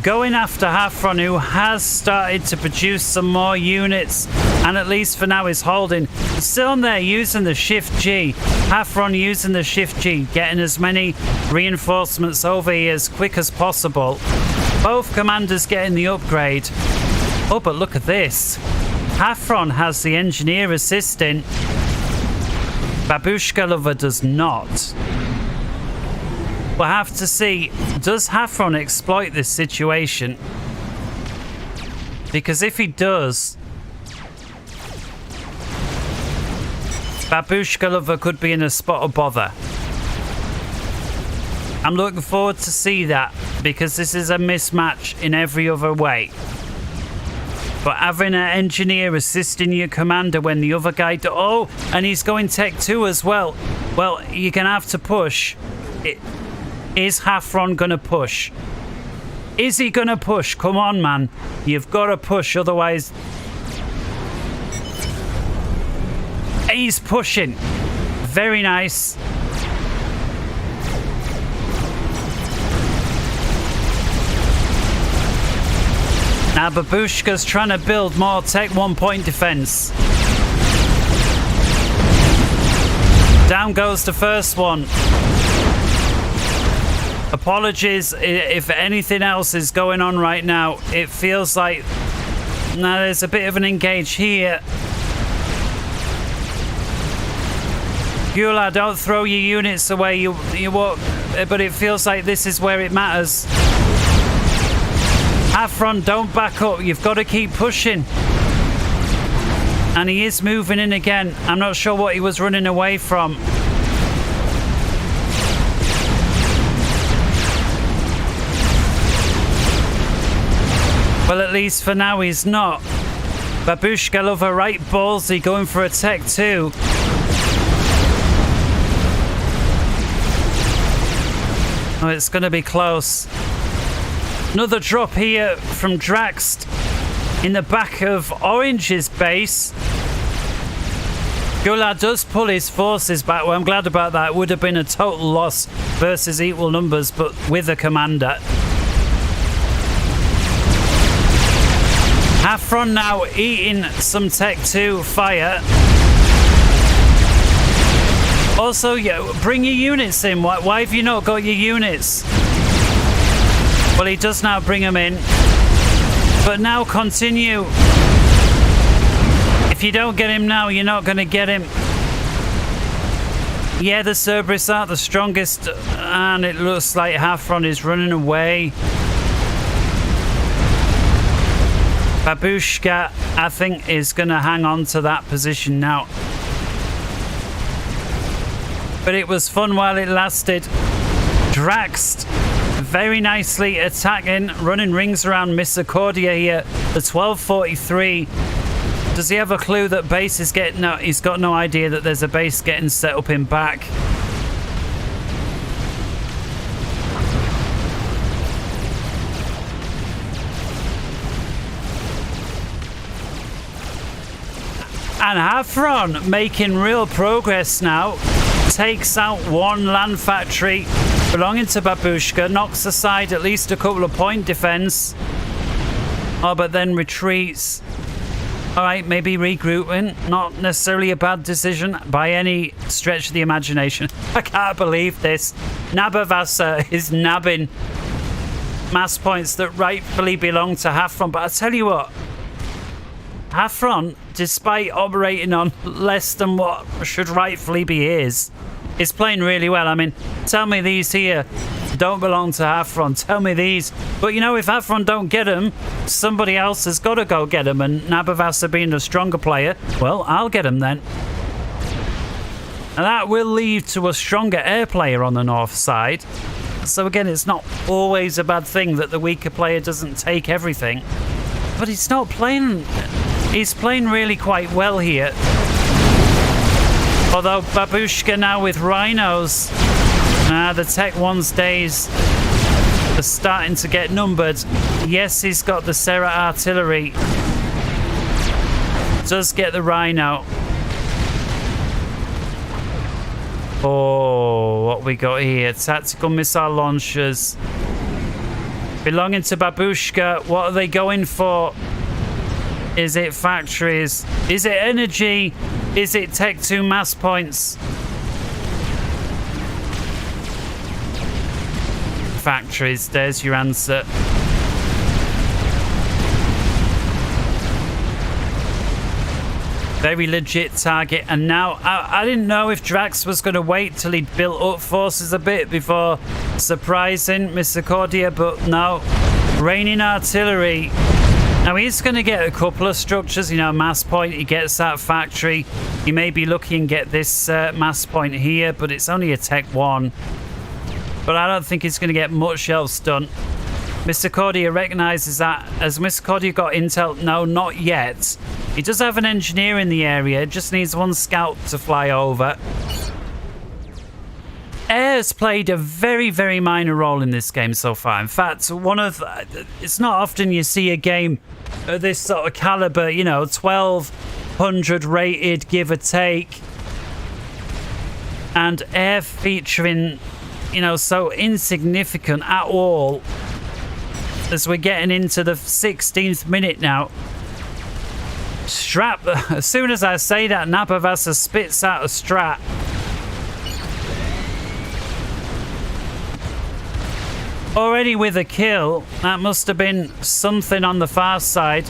S1: going after Hafron, who has started to produce some more units, and at least for now is holding. Still on there using the Shift G. Hafron using the Shift G, getting as many reinforcements over here as quick as possible. Both commanders getting the upgrade. Oh, but look at this. Hafron has the engineer assisting. Babushka Lover does not. We'll have to see, does Hafron exploit this situation? Because if he does, Babushka Lover could be in a spot of bother. I'm looking forward to see that, because this is a mismatch in every other way. But having an engineer assisting your commander when the other guy... Oh, and he's going Tech 2 as well. Well, you're going to have to push. Is Hafron going to push? Is he going to push? Come on, man. You've got to push, otherwise... He's pushing. Very nice. Now Babushka's trying to build more Tech 1 point defense. Down goes the first one. Apologies if anything else is going on right now. It feels like now there's a bit of an engage here. Gula, don't throw your units away. You won't, but it feels like this is where it matters. Afron, don't back up. You've got to keep pushing. And he is moving in again. I'm not sure what he was running away from. Well, at least for now he's not. Babushka lover right ballsy going for a tech too. Oh, it's going to be close. Another drop here from Draxt in the back of Orange's base. Gula does pull his forces back. Well, I'm glad about that. It would have been a total loss versus equal numbers, but with a commander. Hafron now eating some Tech 2 fire. Also, yeah, bring your units in. Why have you not got your units? Well, he does now bring them in. But now continue. If you don't get him now, you're not going to get him. Yeah, the Cerberus aren't the strongest, and it looks like Hafron is running away. Babushka, I think, is going to hang on to that position now. But it was fun while it lasted. Draxt very nicely attacking, running rings around Misericordia here. The 1243. Does he have a clue that base is getting... No, he's got no idea that there's a base getting set up in back. And Hafron making real progress now. Takes out one land factory belonging to Babushka. Knocks aside at least a couple of point defense. Oh, but then retreats. Alright, maybe regrouping. Not necessarily a bad decision by any stretch of the imagination. I can't believe this. Nabavasa is nabbing mass points that rightfully belong to Hafron. But I tell you what, Hafron, despite operating on less than what should rightfully be his, is playing really well. I mean, tell me these here don't belong to Hafron. Tell me these. But you know, if Hafron don't get them, somebody else has got to go get them. And Nabavasa being a stronger player, well, I'll get them then. And that will lead to a stronger air player on the north side. So again, it's not always a bad thing that the weaker player doesn't take everything. But he's not playing... He's playing really quite well here. Although Babushka now with rhinos. The Tech 1's days are starting to get numbered. Yes, he's got the Serra artillery. Does get the rhino. Oh, what we got here? Tactical missile launchers. Belonging to Babushka. What are they going for? Is it factories? Is it energy? Is it Tech 2 mass points? Factories, there's your answer. Very legit target. And now, I didn't know if Drax was going to wait till he'd built up forces a bit before surprising Misericordia, but no. Raining artillery. Now he's going to get a couple of structures, you know, mass point, he gets that factory. He may be lucky and get this mass point here, but it's only a Tech 1. But I don't think he's going to get much else done. Misericordia recognises that. Has Misericordia got intel? No, not yet. He does have an engineer in the area, just needs one scout to fly over. Air's played a very, very minor role in this game so far. In fact, it's not often you see a game of this sort of caliber, you know, 1200 rated, give or take, and air featuring, you know, so insignificant at all as we're getting into the 16th minute now. Strap, as soon as I say that, Nabavasa spits out a strat. Already with a kill. That must have been something on the far side.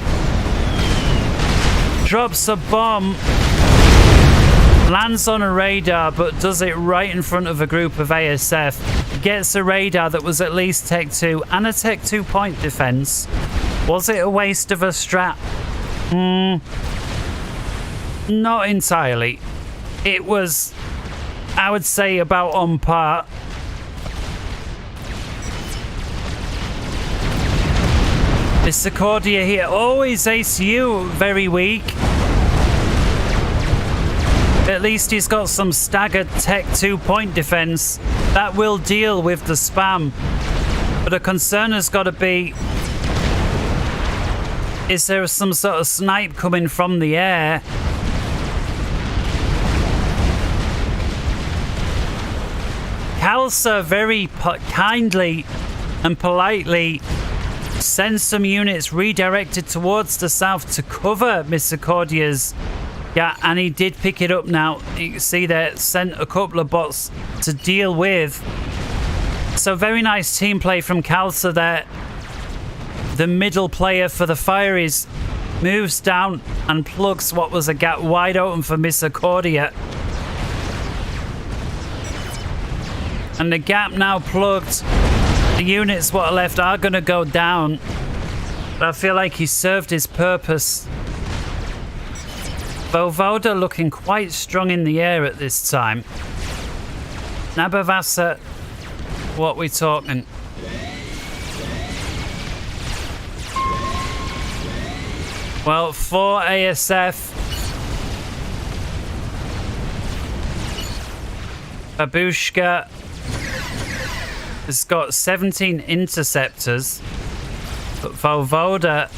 S1: Drops a bomb. Lands on a radar, but does it right in front of a group of ASF. Gets a radar that was at least Tech 2 and a Tech 2 point defense. Was it a waste of a strat? Not entirely. It was, I would say, about on par. Mr. Cordia here, always ACU, very weak. At least he's got some staggered Tech 2 point defense that will deal with the spam. But a concern has got to be, is there some sort of snipe coming from the air? Kalsa very kindly and politely sends some units redirected towards the south to cover Mr. Cordia's. Yeah, and he did pick it up now. You can see there, sent a couple of bots to deal with. So very nice team play from Kalsa there. The middle player for the Fireys moves down and plugs what was a gap wide open for Mr. Cordia. And the gap now plugged. The units what are left are going to go down. But I feel like he served his purpose. Vovoda looking quite strong in the air at this time. Nabavasa, what we talking? Well, 4 ASF. Babushka has got 17 interceptors. But Vovoda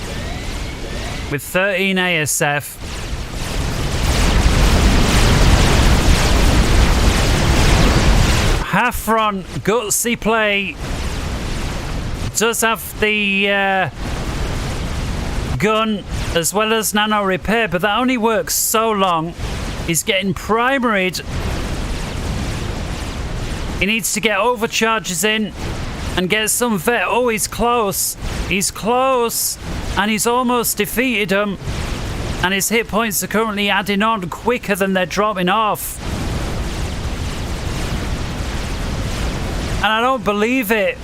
S1: with 13 ASF. Hafron, gutsy play, does have the gun as well as nano repair, but that only works so long. He's getting primaried. He needs to get overcharges in and get some vet. Oh, he's close. He's close, and he's almost defeated him. And his hit points are currently adding on quicker than they're dropping off. And I don't believe it.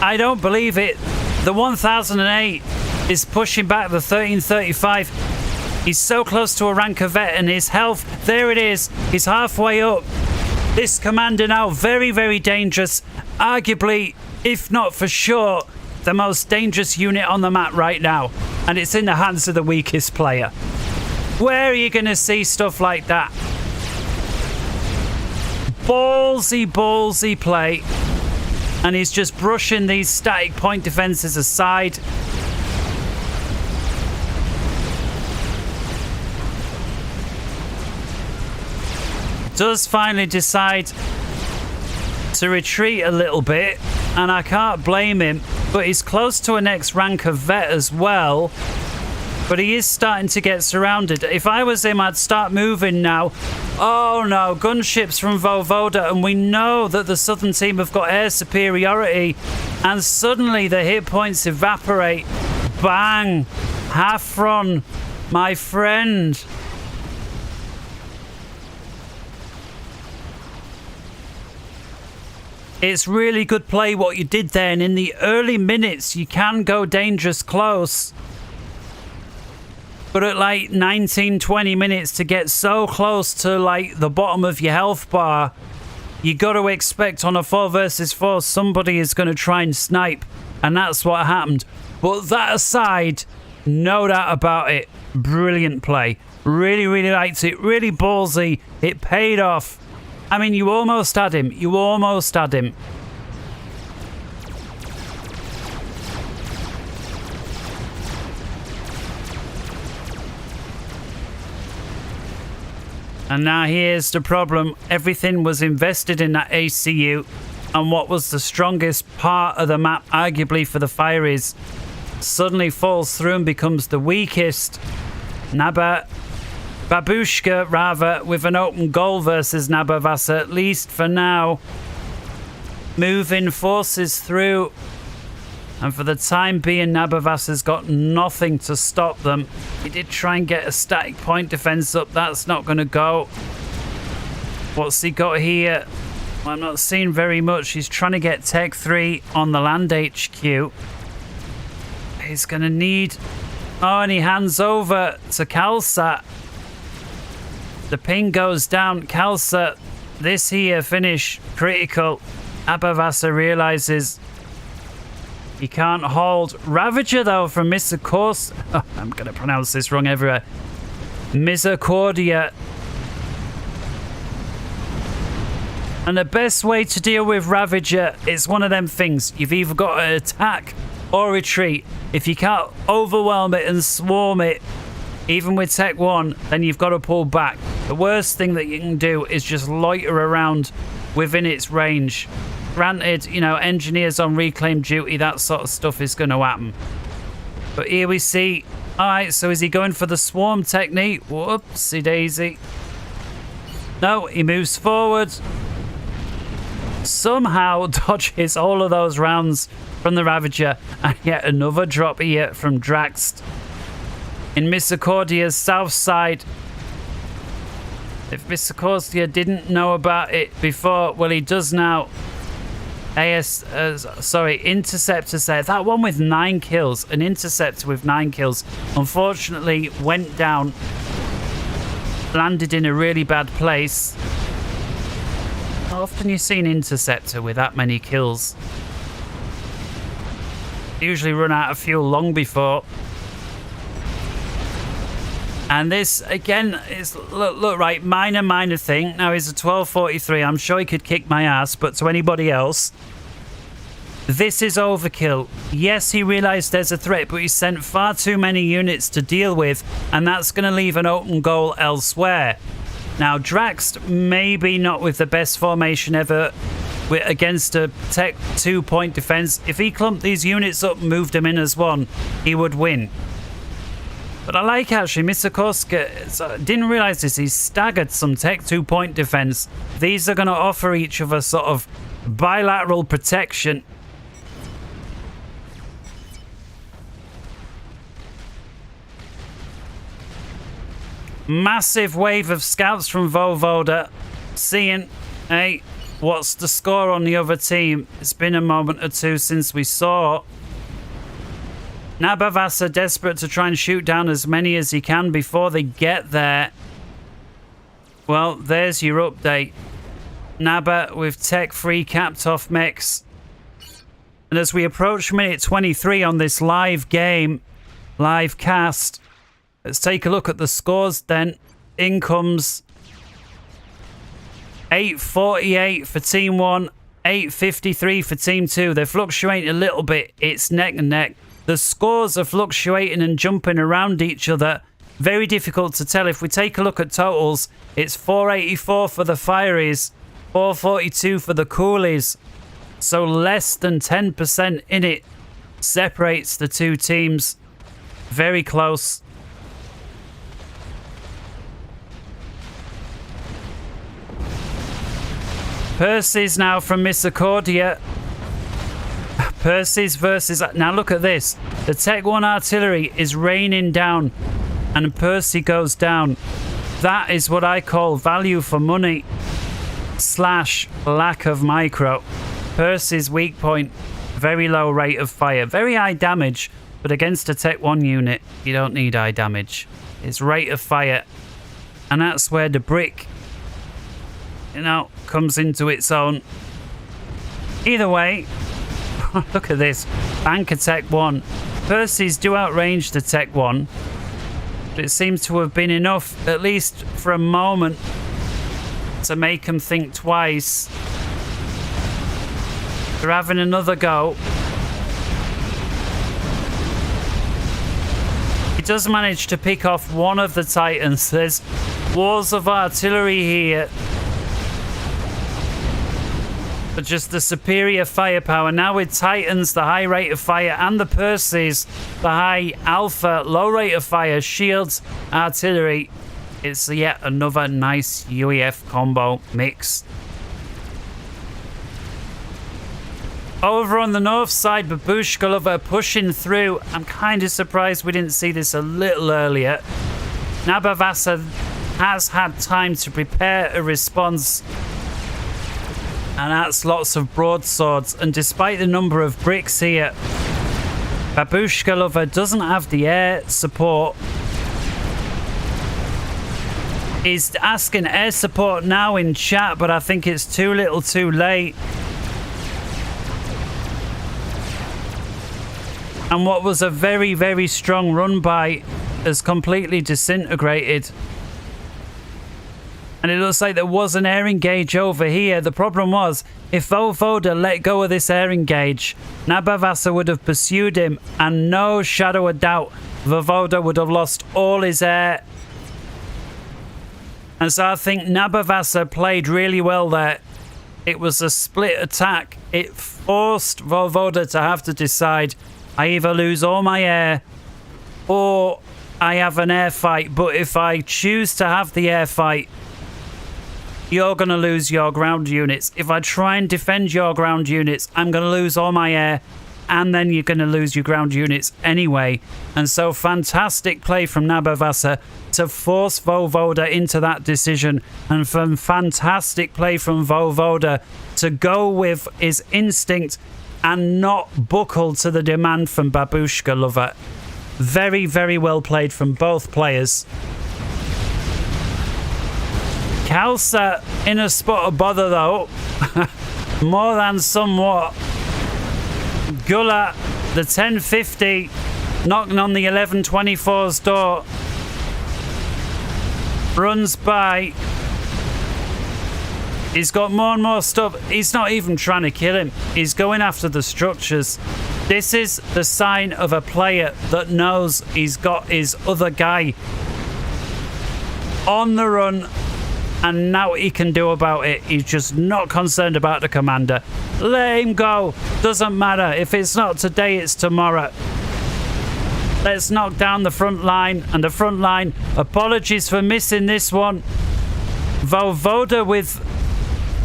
S1: I don't believe it. The 1008 is pushing back the 1335. He's so close to a rank of vet, and his health, there it is. He's halfway up. This commander now very, very dangerous. Arguably, if not for sure, the most dangerous unit on the map right now. And it's in the hands of the weakest player. Where are you going to see stuff like that? Ballsy play, and he's just brushing these static point defenses aside. Does finally decide to retreat a little bit, and I can't blame him, but he's close to a next rank of vet as well. But he is starting to get surrounded. If I was him, I'd start moving now. Oh no, gunships from Vovoda, and we know that the southern team have got air superiority, and suddenly the hit points evaporate. Bang! Hafron, my friend. It's really good play what you did there, and in the early minutes you can go dangerous close. But at like 19, 20 minutes to get so close to like the bottom of your health bar, you got to expect on a 4 versus 4 somebody is going to try and snipe, and that's what happened. But that aside, no doubt about it, brilliant play. Really, really liked it. Really ballsy. It paid off. I mean, you almost had him. You almost had him. And now here's the problem. Everything was invested in that ACU, and what was the strongest part of the map, arguably for the Fireys, suddenly falls through and becomes the weakest. Babushka, rather, with an open goal versus Nabavasa, at least for now. Moving forces through. And for the time being, Nabavasa's got nothing to stop them. He did try and get a static point defense up. That's not going to go. What's he got here? I'm not seeing very much. He's trying to get Tech 3 on the land HQ. He's going to need... Oh, and he hands over to Kalsat. The ping goes down. Kalsat, this here finish critical. Abavasa realizes he can't hold. Ravager, though, from Misericordia. Oh, I'm going to pronounce this wrong everywhere. Misericordia. And the best way to deal with Ravager is one of them things. You've either got to attack or retreat. If you can't overwhelm it and swarm it, even with Tech 1, then you've got to pull back. The worst thing that you can do is just loiter around within its range. Granted, you know, engineers on reclaim duty, that sort of stuff is going to happen. But here we see... Alright, so is he going for the swarm technique? Whoopsie daisy. No, he moves forward. Somehow dodges all of those rounds from the Ravager, and yet another drop here from Draxt in Misericordia's south side. If Misericordia didn't know about it before, well, he does now. Interceptor said that one with 9 kills, an Interceptor with 9 kills, unfortunately went down, landed in a really bad place. How often you see an Interceptor with that many kills? Usually run out of fuel long before. And this again is look right, minor thing. Now he's a 1243. I'm sure he could kick my ass, but to anybody else, this is overkill. Yes, he realized there's a threat, but he sent far too many units to deal with, and that's going to leave an open goal elsewhere. Now Draxt maybe not with the best formation ever against a Tech 2-point defense. If he clumped these units up and moved them in as one, he would win. But I like actually Misericordia didn't realize this. He's staggered some Tech 2-point defense. These are going to offer each other sort of bilateral protection. Massive wave of scouts from Voivoda seeing, hey, what's the score on the other team? It's been a moment or two since we saw. Nabavasa desperate to try and shoot down as many as he can before they get there. Well, there's your update. Naba with Tech 3 capped off mechs. And as we approach minute 23 on this live game, live cast, let's take a look at the scores then. In comes 848 for Team 1, 853 for Team 2. They're fluctuating a little bit. It's neck and neck. The scores are fluctuating and jumping around each other. Very difficult to tell. If we take a look at totals, it's 484 for the Fireys, 442 for the Coolies. So less than 10% in it separates the two teams. Very close. Percy's now from Misericordia. Percy's versus... Now look at this. The Tech 1 artillery is raining down and Percy goes down. That is what I call value for money / lack of micro. Percy's weak point, very low rate of fire. Very high damage, but against a Tech 1 unit, you don't need high damage. It's rate of fire. And that's where the brick, you know, comes into its own. Either way... Look at this. Banker Tech 1. Percy's do outrange the Tech 1. But it seems to have been enough, at least for a moment, to make them think twice. They're having another go. He does manage to pick off one of the Titans. There's walls of artillery here. But just the superior firepower. Now with Titans, the high rate of fire, and the Percys, the high alpha, low rate of fire, shields, artillery. It's yet another nice UEF combo mix. Over on the north side, Babushka Lover pushing through. I'm kind of surprised we didn't see this a little earlier. Nabavasa has had time to prepare a response. And that's lots of broadswords. And despite the number of bricks here, Babushka Lover doesn't have the air support. He's asking air support now in chat, but I think it's too little too late. And what was a very, very strong run by has completely disintegrated. And it looks like there was an air engage over here. The problem was, if Vovoda let go of this air engage, Nabavasa would have pursued him, and no shadow of doubt, Vovoda would have lost all his air. And so I think Nabavasa played really well there. It was a split attack. It forced Vovoda to have to decide, I either lose all my air or I have an air fight. But if I choose to have the air fight, you're going to lose your ground units. If I try and defend your ground units, I'm going to lose all my air, and then you're going to lose your ground units anyway. And so fantastic play from Nabavasa to force Vovoda into that decision, and from fantastic play from Vovoda to go with his instinct and not buckle to the demand from Babushka Lover. Very, very well played from both players. Khalsa in a spot of bother though, more than somewhat. Gullah, the 1050, knocking on the 1124's door, runs by. He's got more and more stuff. He's not even trying to kill him. He's going after the structures. This is the sign of a player that knows he's got his other guy on the run, and now what he can do about it. He's just not concerned about the commander. Let him go. Doesn't matter. If it's not today, it's tomorrow. Let's knock down the front line. And the front line, apologies for missing this one. Vovoda with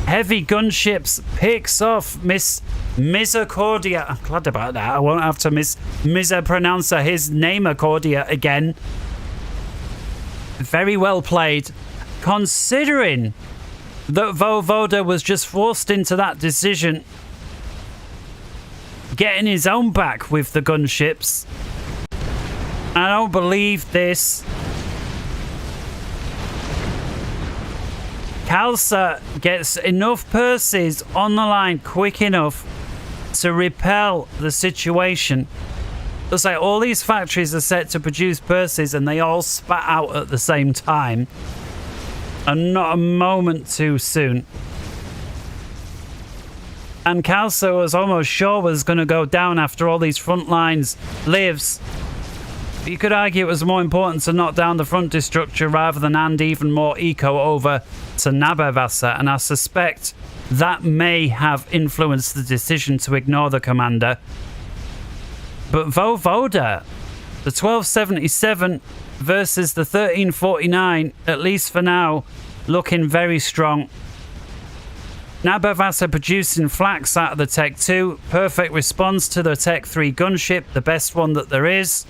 S1: heavy gunships picks off Miss Misericordia. I'm glad about that. I won't have to mispronounce his name Accordia again. Very well played, considering that Vovoda was just forced into that decision, getting his own back with the gunships. I don't believe this. Khalsa gets enough purses on the line quick enough to repel the situation. Looks like all these factories are set to produce purses and they all spat out at the same time. And not a moment too soon. And Khalsa was almost sure was going to go down after all these front lines lives. But you could argue it was more important to knock down the front structure rather than hand even more eco over to Nabavasa. And I suspect that may have influenced the decision to ignore the commander. But Vovoda, the 1277 versus the 1349, at least for now, looking very strong. Nabavasa producing flax out of the Tech 2. Perfect response to the Tech 3 gunship, the best one that there is.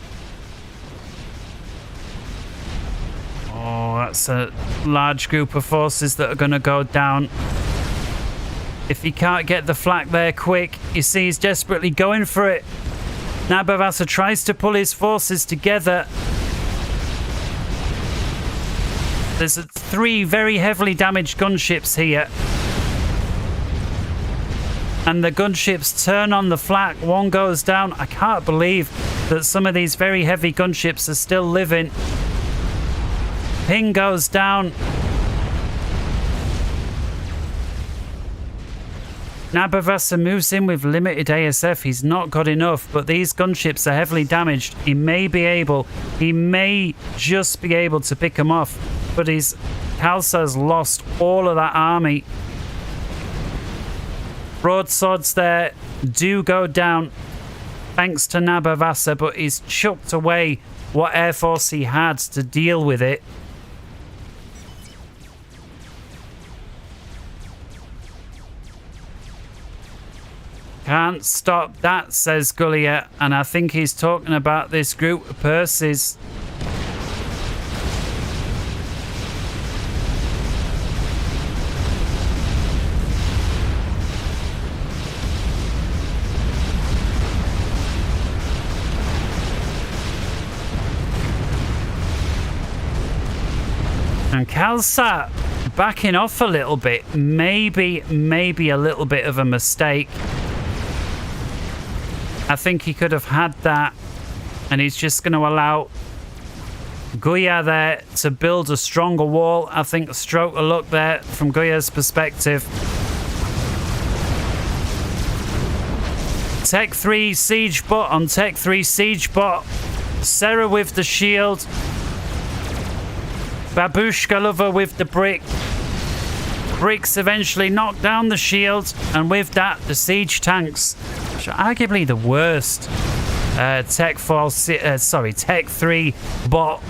S1: Oh, that's a large group of forces that are going to go down. If he can't get the flak there quick, you see he's desperately going for it. Nabavasa tries to pull his forces together. There's 3 very heavily damaged gunships here. And the gunships turn on the flak. One goes down. I can't believe that some of these very heavy gunships are still living. Ping goes down. Nabavasa moves in with limited ASF. He's not got enough, but these gunships are heavily damaged. He may just be able to pick them off, but Khalsa's lost all of that army. Broadswords there do go down thanks to Nabavasa, but he's chucked away what air force he had to deal with it. Can't stop that, says Gullier, and I think he's talking about this group of purses. And Kalsat backing off a little bit. Maybe a little bit of a mistake. I think he could have had that. And he's just going to allow Guya there to build a stronger wall. I think a stroke of luck there from Guya's perspective. Tech 3 siege bot on Tech 3 siege bot. Sarah with the shield. Babushka lover with the brick. Bricks eventually knock down the shield, and with that, the siege tanks, which are arguably the worst Tech 3 bot,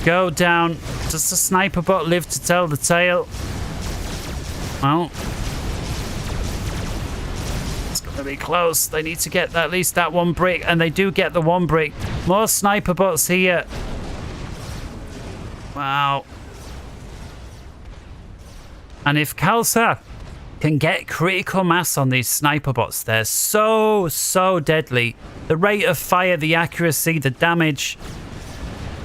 S1: go down. Does the sniper bot live to tell the tale? Well, it's going to be close. They need to get at least that one brick, and they do get the one brick. More sniper bots here. Wow. And if Kalsa can get critical mass on these sniper bots, they're so deadly. The rate of fire, the accuracy, the damage.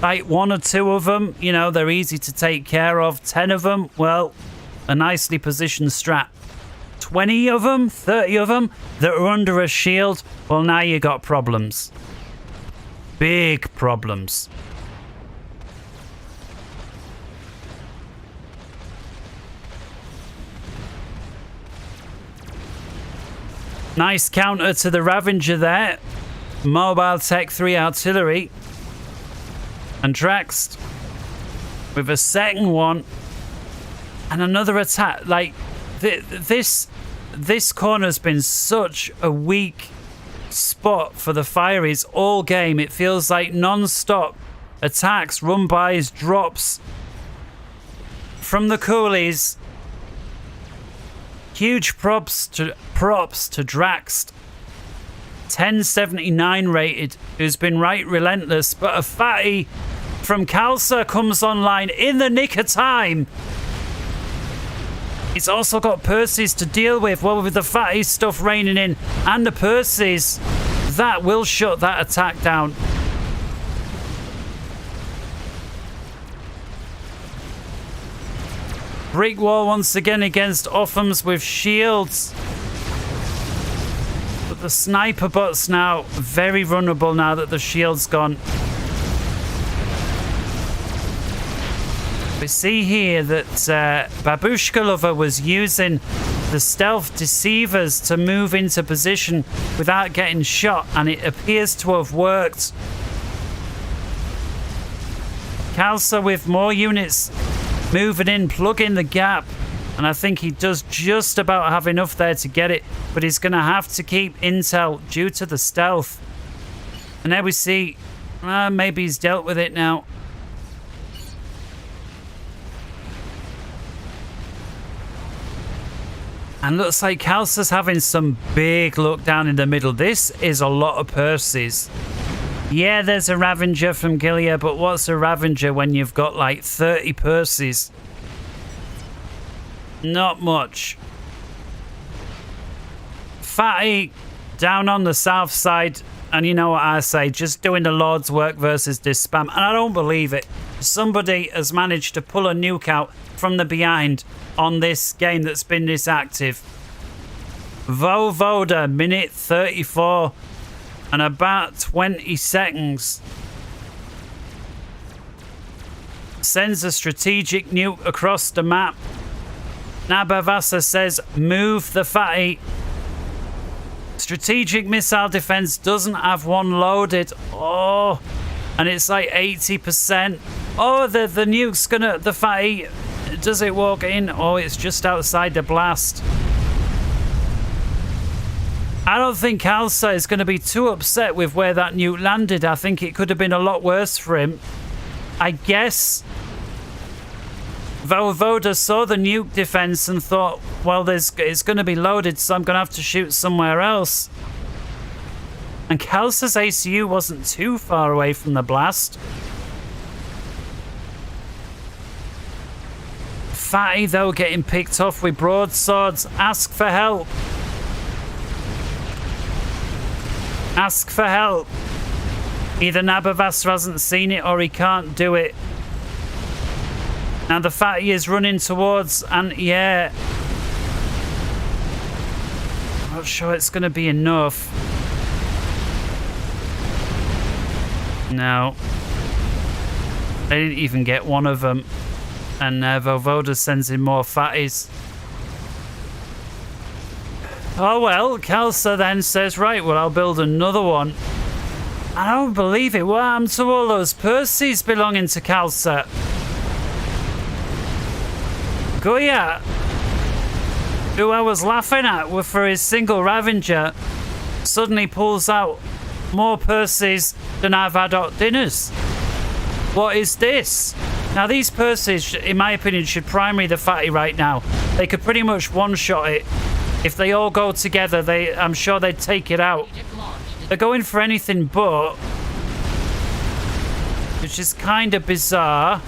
S1: Like 1 or 2 of them, you know, they're easy to take care of. 10 of them, well, a nicely positioned strat. 20 of them, 30 of them that are under a shield, well, now you got problems. Big problems. Nice counter to the Ravager there. Mobile Tech 3 artillery. And Draxed with a second one. And another attack. Like, this corner's been such a weak spot for the Fireys all game. It feels like non-stop attacks, run-bys, drops from the Coolies. Huge props to Draxed. 1079 rated, who's been right relentless, but a fatty from Kalsa comes online in the nick of time. He's also got Percy's to deal with. Well, with the fatty stuff raining in and the Percy's, that will shut that attack down. Brick wall once again against Offhams with shields. But the sniper bots now very vulnerable now that the shield's gone. We see here that Babushka Lover was using the stealth deceivers to move into position without getting shot, and it appears to have worked. Kalsa with more units moving in, plugging the gap, and I think he does just about have enough there to get it, but he's going to have to keep intel due to the stealth. And there we see, maybe he's dealt with it now. And looks like Kalsa's having some big luck down in the middle. This is a lot of Percy's. Yeah, there's a Ravager from Gilead, but what's a Ravager when you've got like 30 Percy's? Not much. Fatty down on the south side, and you know what I say, just doing the Lord's work versus this spam. And I don't believe it. Somebody has managed to pull a nuke out from the behind on this game that's been this active. Vovoda, minute 34. And about 20 seconds. Sends a strategic nuke across the map. Nabavasa says, move the fatty. Strategic missile defense doesn't have one loaded. Oh, and it's like 80%. Oh, the nuke's gonna, the fatty, does it walk in? Oh, it's just outside the blast. I don't think Kalsa is going to be too upset with where that nuke landed. I think it could have been a lot worse for him. I guess Vovoda saw the nuke defense and thought, well, it's going to be loaded, so I'm going to have to shoot somewhere else. And Kalsa's ACU wasn't too far away from the blast. Fatty, though, getting picked off with broadswords. Ask for help. Ask for help. Either Nabavasa hasn't seen it or he can't do it. Now the fatty is running towards, and yeah. I'm not sure it's going to be enough. No. They didn't even get one of them. And Vovoda sends in more fatties. Oh well, Kalsa then says, right, well, I'll build another one. I don't believe it. What happened to all those Percys belonging to Kalsa? Goya, who I was laughing at for his single Ravenger, suddenly pulls out more Percys than I've had at dinners. What is this? Now these Percys, in my opinion, should primary the fatty right now. They could pretty much one-shot it. If they all go together, I'm sure they'd take it out. They're going for anything but, which is kind of bizarre.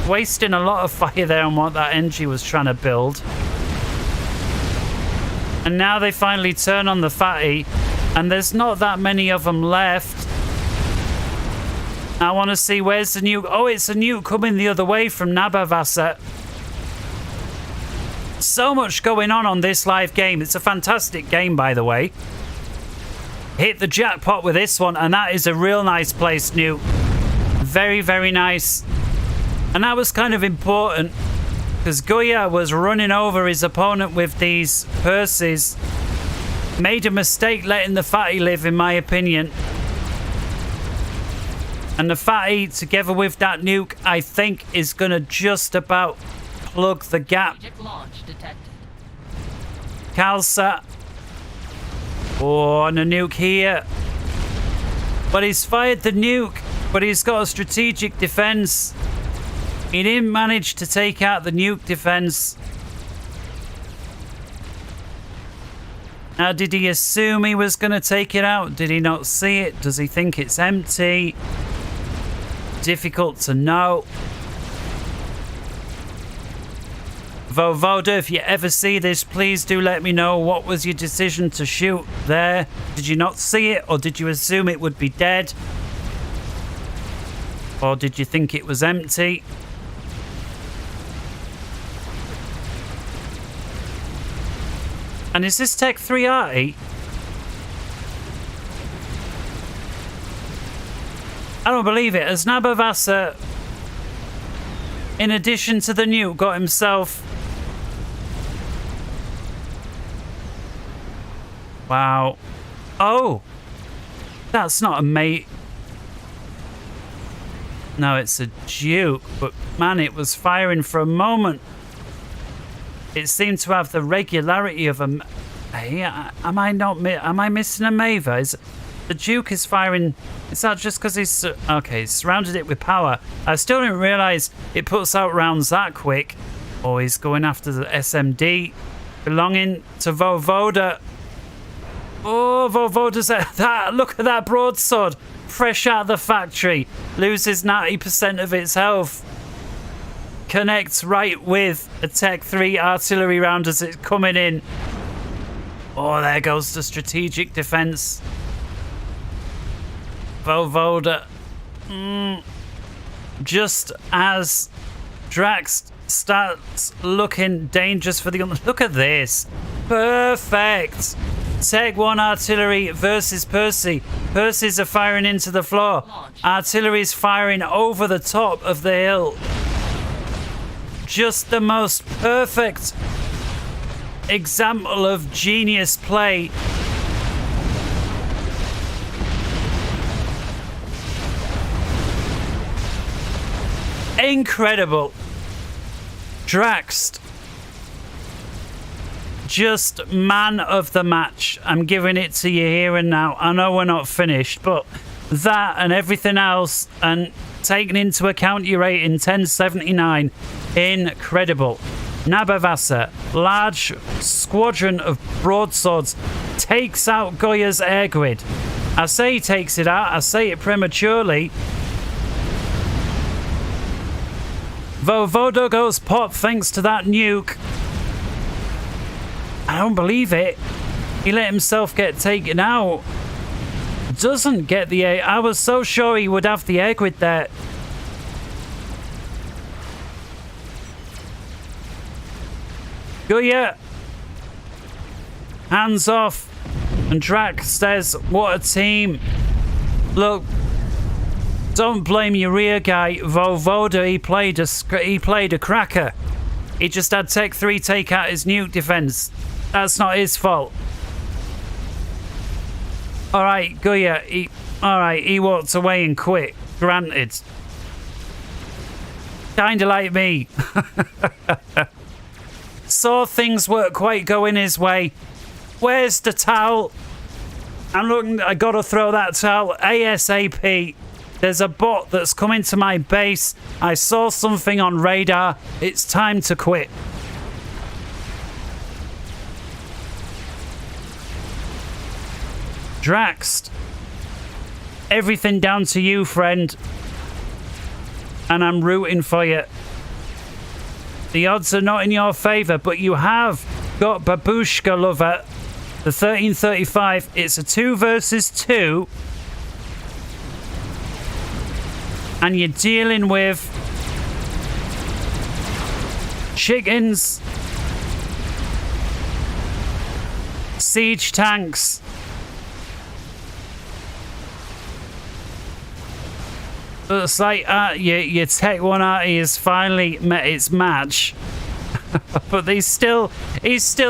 S1: Wasting a lot of fire there on what that NG was trying to build. And now they finally turn on the fatty, and there's not that many of them left. I want to see where's the nuke. Oh, it's a nuke coming the other way from Nabavasa. So much going on this live game. It's a fantastic game, by the way. Hit the jackpot with this one, and that is a real nice place nuke. Very, very nice. And that was kind of important because Goya was running over his opponent with these Percys. Made a mistake letting the fatty live, in my opinion. And the fatty, together with that nuke, I think is going to just about plug the gap. Kalsa. Oh, and a nuke here. But he's fired the nuke, but he's got a strategic defense. He didn't manage to take out the nuke defense. Now, did he assume he was going to take it out? Did he not see it? Does he think it's empty? Difficult to know. Vovoda, if you ever see this, please do let me know. What was your decision to shoot there? Did you not see it, or did you assume it would be dead? Or did you think it was empty? And is this Tech 3 Arty? I don't believe it. As Nabavasa, in addition to the nuke, got himself... Wow. Oh! That's not a mate. No, it's a Duke. But man, it was firing for a moment. It seemed to have the regularity of a... Hey, am I missing a Maver? The Duke is firing... Is that just because he's... Okay, he's surrounded it with power. I still didn't realise it puts out rounds that quick. Oh, he's going after the SMD. Belonging to Vovoda. Oh, Vovoda's at that. Look at that broadsword. Fresh out of the factory. Loses 90% of its health. Connects right with a Tech 3 artillery round as it's coming in. Oh, there goes the strategic defense. Vovoda. Just as Drax starts looking dangerous for the... Look at this. Perfect. Tech 1 artillery versus Percy. Percy's are firing into the floor. Artillery's firing over the top of the hill. Just the most perfect example of genius play. Incredible. Drax, just man of the match. I'm giving it to you here and now. I know we're not finished, but that and everything else, and taking into account your rating, 1079, incredible. Nabavasa, large squadron of broadswords, takes out Goya's air grid. I say he takes it out, I say it prematurely. Vovoda goes pop thanks to that nuke. I don't believe it. He let himself get taken out. doesn't get the air. I was so sure he would have the air grid there. Guya. Hands off. And Drax says, what a team. Look, don't blame your rear guy, Vovoda. He played a cracker. He just had Tech 3 take out his nuke defense. That's not his fault. Alright, Guya, he walked away and quit. Granted. Kinda like me. Saw things weren't quite going his way. Where's the towel? I'm looking, I gotta throw that towel ASAP. There's a bot that's coming to my base. I saw something on radar. It's time to quit. Draxed. Everything down to you, friend. And I'm rooting for you. The odds are not in your favor, but you have got Babushka Lover. The 1335. It's a 2 versus 2. And you're dealing with chickens, siege tanks, looks like your Tech 1 arty has finally met its match. But he's still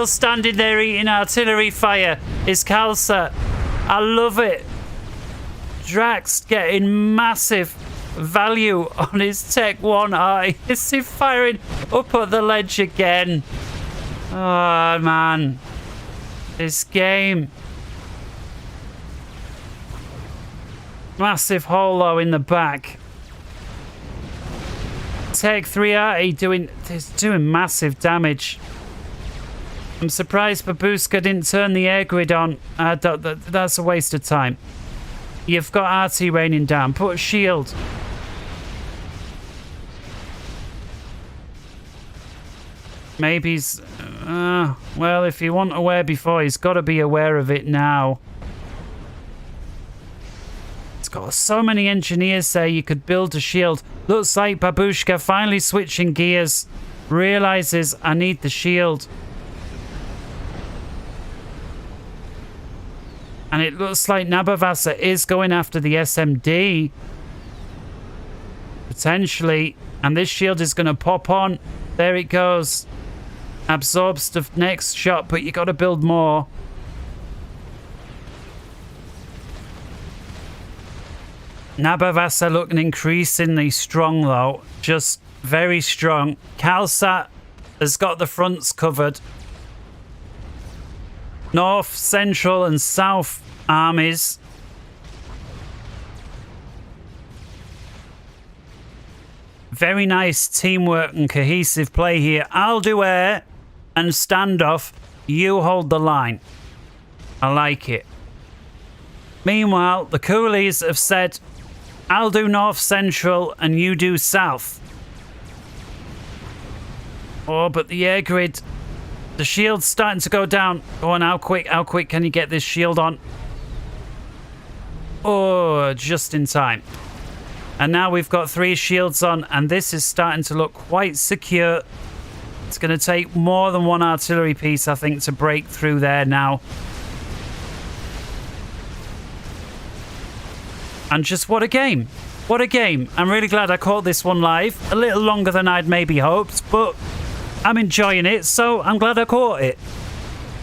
S1: standing there eating artillery fire. Is Kalsa. I love it. Drax getting massive value on his Tech 1 arty. Is he firing up at the ledge again? Oh man. This game. Massive holo in the back. Tech 3 arty doing massive damage. I'm surprised Babushka didn't turn the air grid on. That's a waste of time. You've got RT raining down. Put a shield. Maybe he's... well, if he wasn't aware before, he's got to be aware of it now. It's got so many engineers there you could build a shield. Looks like Babushka finally switching gears. Realizes I need the shield. And it looks like Nabavasa is going after the SMD. Potentially. And this shield is going to pop on. There it goes. Absorbs the next shot, but you got to build more. Nabavasa looking increasingly strong though. Just very strong. Kalsat has got the fronts covered. North, Central and South armies. Very nice teamwork and cohesive play here. I'll do air and standoff. You hold the line. I like it. Meanwhile, the coolies have said, I'll do North Central and you do South. Oh, but the air grid... The shield's starting to go down. Go on, how quick can you get this shield on? Oh, just in time. And now we've got 3 shields on, and this is starting to look quite secure. It's going to take more than 1 artillery piece, I think, to break through there now. And just what a game. What a game. I'm really glad I caught this one live. A little longer than I'd maybe hoped, but I'm enjoying it, so I'm glad I caught it.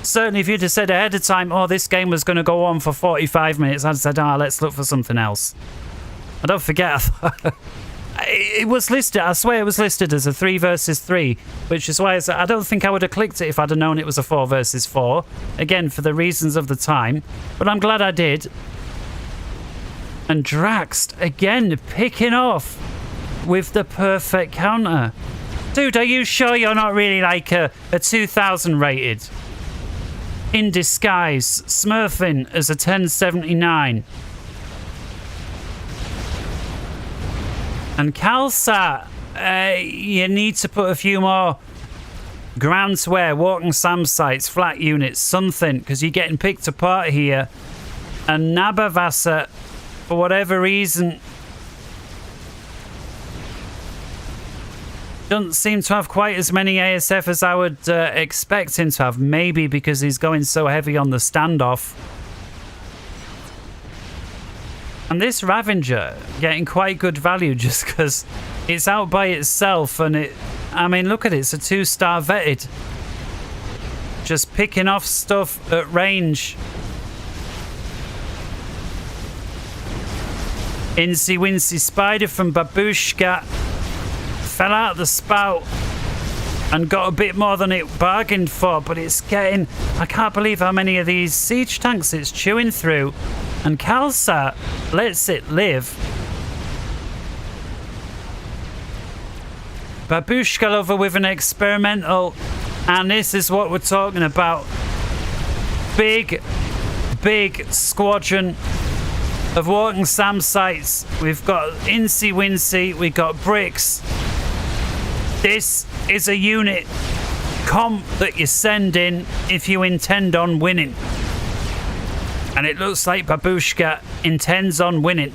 S1: Certainly, if you'd have said ahead of time, oh, this game was going to go on for 45 minutes, I'd have said, let's look for something else. I don't forget, it was listed, I swear it was listed as a 3 versus 3, which is why I don't think I would have clicked it if I'd have known it was a 4 versus 4. Again, for the reasons of the time. But I'm glad I did. And Draxed, again, picking off with the perfect counter. Dude, are you sure you're not really like a 2000 rated? In disguise, smurfing as a 1079. And Kalsat, you need to put a few more ground swear, walking SAM sites, flat units, something, because you're getting picked apart here. And Nabavasa, for whatever reason, doesn't seem to have quite as many ASF as I would expect him to have. Maybe because he's going so heavy on the standoff. And this Ravenger getting quite good value just because it's out by itself. And it, I mean, look at it. It's a 2-star vetted. Just picking off stuff at range. Incy Wincy Spider from Babushka fell out of the spout and got a bit more than it bargained for, but it's getting... I can't believe how many of these siege tanks it's chewing through. And Khalsa lets it live. Babushka over with an experimental, and this is what we're talking about. Big squadron of walking SAM sites. We've got Incy Wincy, we've got bricks. This is a unit comp that you send in if you intend on winning. And it looks like Babushka intends on winning.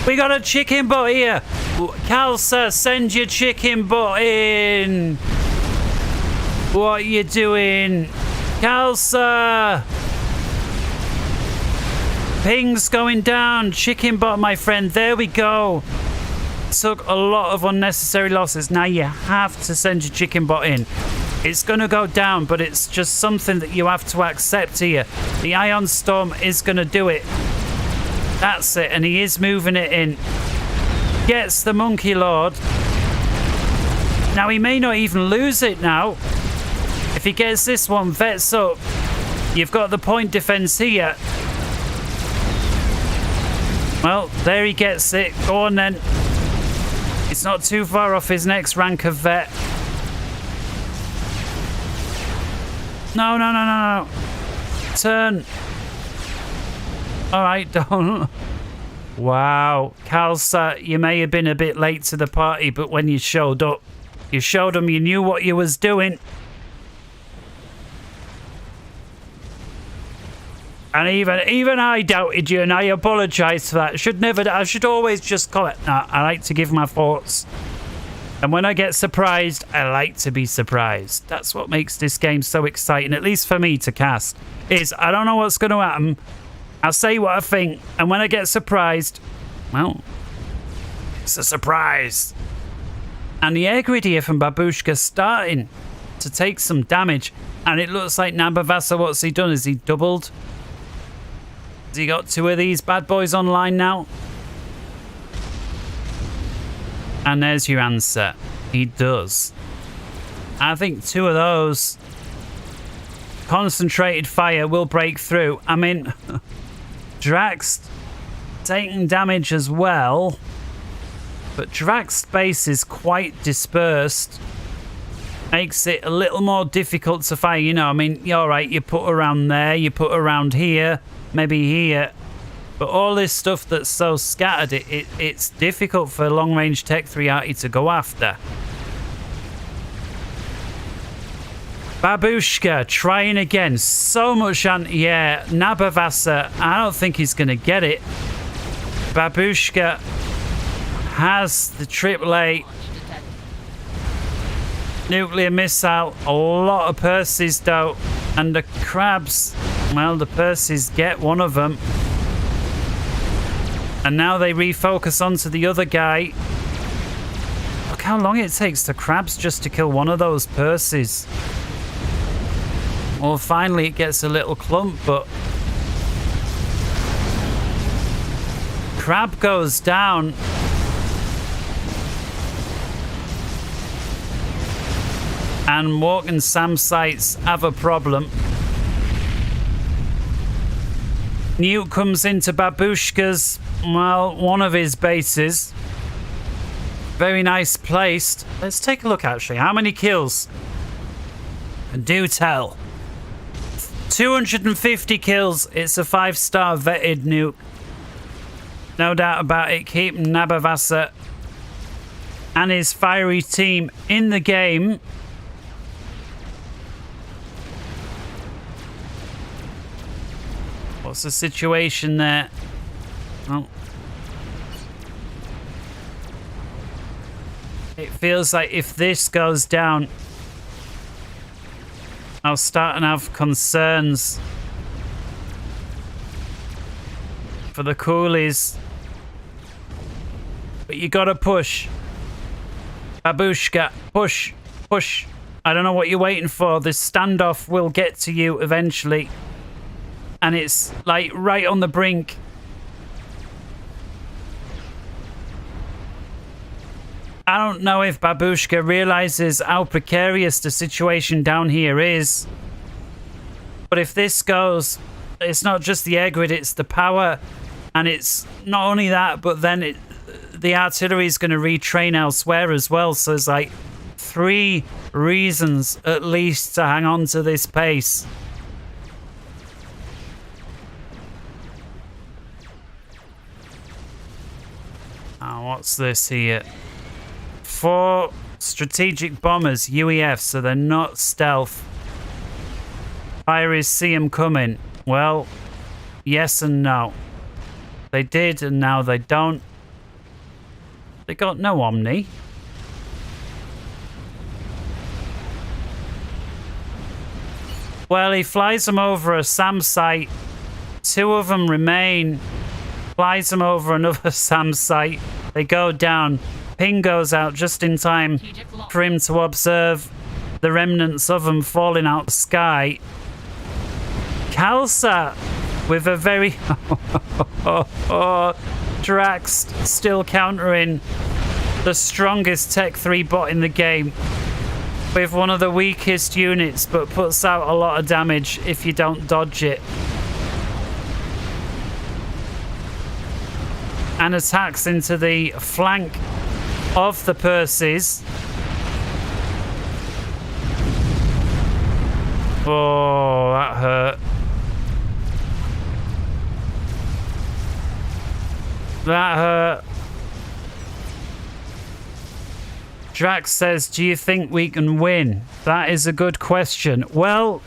S1: We got a chicken butt here. Khalsa, send your chicken butt in. What are you doing? Khalsa! Ping's going down. Chicken butt, my friend. There we go. Took a lot of unnecessary losses. Now you have to send your chicken bot in. It's going to go down, but it's just something that you have to accept here. The Ion Storm is going to do it. That's it, and he is moving it in. Gets the Monkey Lord. Now he may not even lose it now. If he gets this one, vets up. You've got the point defense here. Well, there he gets it. Go on then. It's not too far off his next rank of vet. No. Turn. Alright, don't. Wow. Khalsa, you may have been a bit late to the party, but when you showed up, you showed them you knew what you was doing. And even I doubted you, and I apologise for that. I should always just comment. No, I like to give my thoughts. And when I get surprised, I like to be surprised. That's what makes this game so exciting, at least for me to cast. Is I don't know what's going to happen. I'll say what I think, and when I get surprised, well, it's a surprise. And the air grid here from Babushka starting to take some damage. And it looks like Nabavasa, what's he done? Is he doubled? Has he got 2 of these bad boys online now? And there's your answer. He does. I think 2 of those concentrated fire will break through. I mean, Drax taking damage as well. But Drax's base is quite dispersed. Makes it a little more difficult to fire. You know, I mean, you're right. You put around there. You put around here. Maybe here, but all this stuff that's so scattered, it's difficult for long-range Tech 3 Arty to go after. Babushka trying again. So much anti-air. Nabavasa, I don't think he's going to get it. Babushka has the AAA nuclear missile. A lot of Percy's though, and the crabs. Well, the Percy's get one of them. And now they refocus onto the other guy. Look how long it takes the crabs just to kill one of those Percys. Well, finally it gets a little clump, but... Crab goes down. And walking SAM sites have a problem. Newt comes into Babushka's, well, one of his bases. Very nice placed. Let's take a look actually. How many kills? Do tell. 250 kills. It's a 5-star vetted Newt. No doubt about it. Keeping Nabavasa and his fiery team in the game. What's the situation there? Oh. It feels like if this goes down, I'll start to have concerns for the coolies. But you gotta push. Babushka, push, push. I don't know what you're waiting for. This standoff will get to you eventually. And it's like right on the brink. I don't know if Babushka realizes how precarious the situation down here is. But if this goes, it's not just the air grid, it's the power. And it's not only that, but then the artillery is going to retrain elsewhere as well. So there's like 3 reasons at least to hang on to this pace. Oh, what's this here? 4 strategic bombers, UEF, so they're not stealth. Fires see them coming. Well, yes and no. They did and now they don't. They got no Omni. Well, he flies them over a SAM site. 2 of them remain. Flies them over another SAM site. They go down. Ping goes out just in time for him to observe the remnants of them falling out the sky. Kalsa with a very... Drax still countering the strongest Tech 3 bot in the game with one of the weakest units, but puts out a lot of damage if you don't dodge it. And attacks into the flank of the Percy's. Oh, that hurt. That hurt. Drax says, do you think we can win? That is a good question. Well,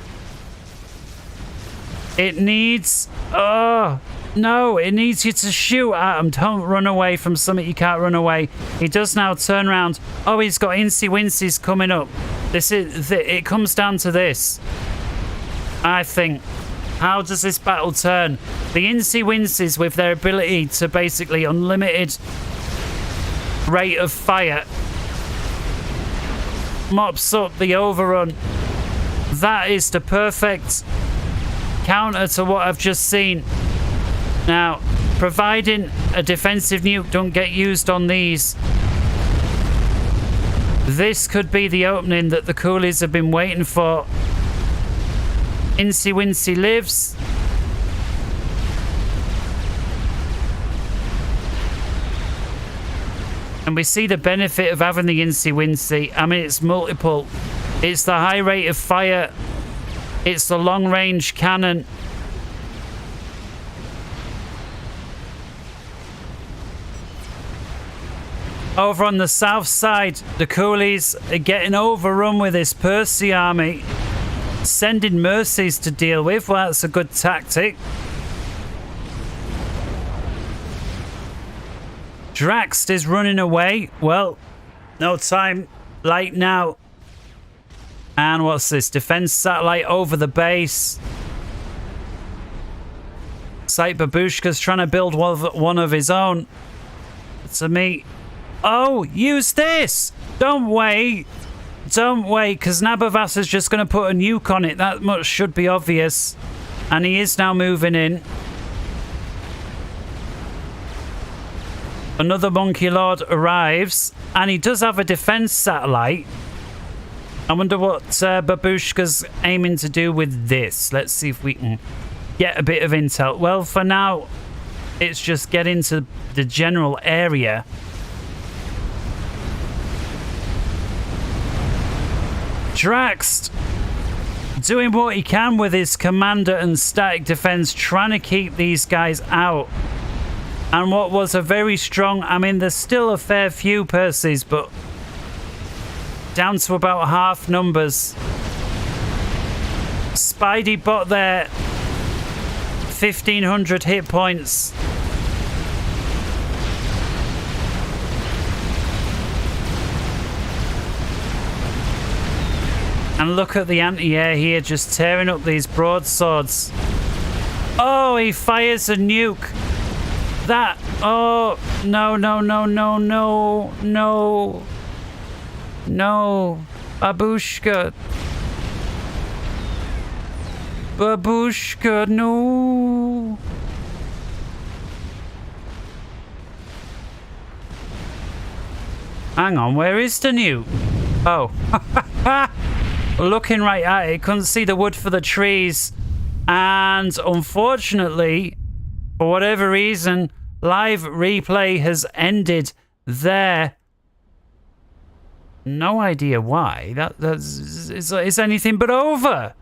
S1: it needs... Oh, no, it needs you to shoot at him. Don't run away from something you can't run away. He does now turn around. Oh, he's got Incy Wincy's coming up. It comes down to this. I think. How does this battle turn? The Incy Wincy's, with their ability to basically unlimited rate of fire, mops up the overrun. That is the perfect counter to what I've just seen. Now, providing a defensive nuke don't get used on these, this could be the opening that the coolies have been waiting for. Incy Wincy lives. And we see the benefit of having the Incy Wincy. I mean, it's multiple. It's the high rate of fire. It's the long range cannon. Over on the south side, the coolies are getting overrun with this Percy army. Sending Mercies to deal with. Well, that's a good tactic. Drax is running away. Well, no time like now. And what's this? Defense satellite over the base. Sight Babushka's trying to build one of his own. To me. Oh, use this! Don't wait. Don't wait, because Nabavas is just going to put a nuke on it. That much should be obvious. And he is now moving in. Another Monkey Lord arrives. And he does have a defense satellite. I wonder what Babushka's aiming to do with this. Let's see if we can get a bit of intel. Well, for now, it's just get into the general area. Drax doing what he can with his commander and static defense, trying to keep these guys out. And what was a very strong... I mean, there's still a fair few Percys, but down to about half numbers. Spidey bot there 1,500 hit points. And look at the anti-air here, just tearing up these broadswords. Oh, he fires a nuke. That, oh, no, no, no, no, no, no. No, Babushka. Babushka, no. Hang on, where is the nuke? Oh. Looking right at it, couldn't see the wood for the trees. And unfortunately, for whatever reason, live replay has ended there. No idea why. It's anything but over.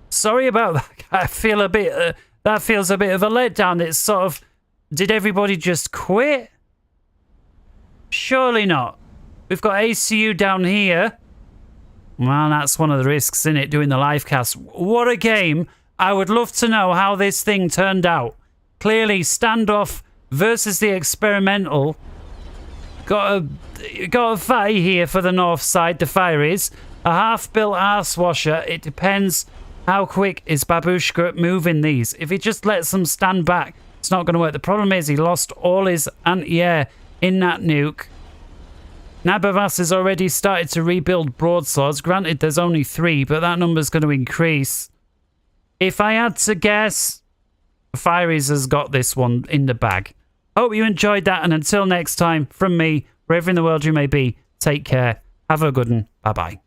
S1: Sorry about that. I feel a bit. That feels a bit of a letdown. It's sort of. Did everybody just quit? Surely not. We've got ACU down here. Well, that's one of the risks, in it, doing the live cast. What a game. I would love to know how this thing turned out. Clearly, standoff versus the experimental. Got a fatty here for the north side, the Fireys. A half-built arse washer. It depends how quick is Babushka at moving these. If he just lets them stand back, it's not going to work. The problem is he lost all his anti-air in that nuke. Nabavas has already started to rebuild broadswords. Granted, there's only 3, but that number's going to increase. If I had to guess, Fireys has got this one in the bag. Hope you enjoyed that, and until next time, from me, wherever in the world you may be, take care. Have a good one. Bye-bye.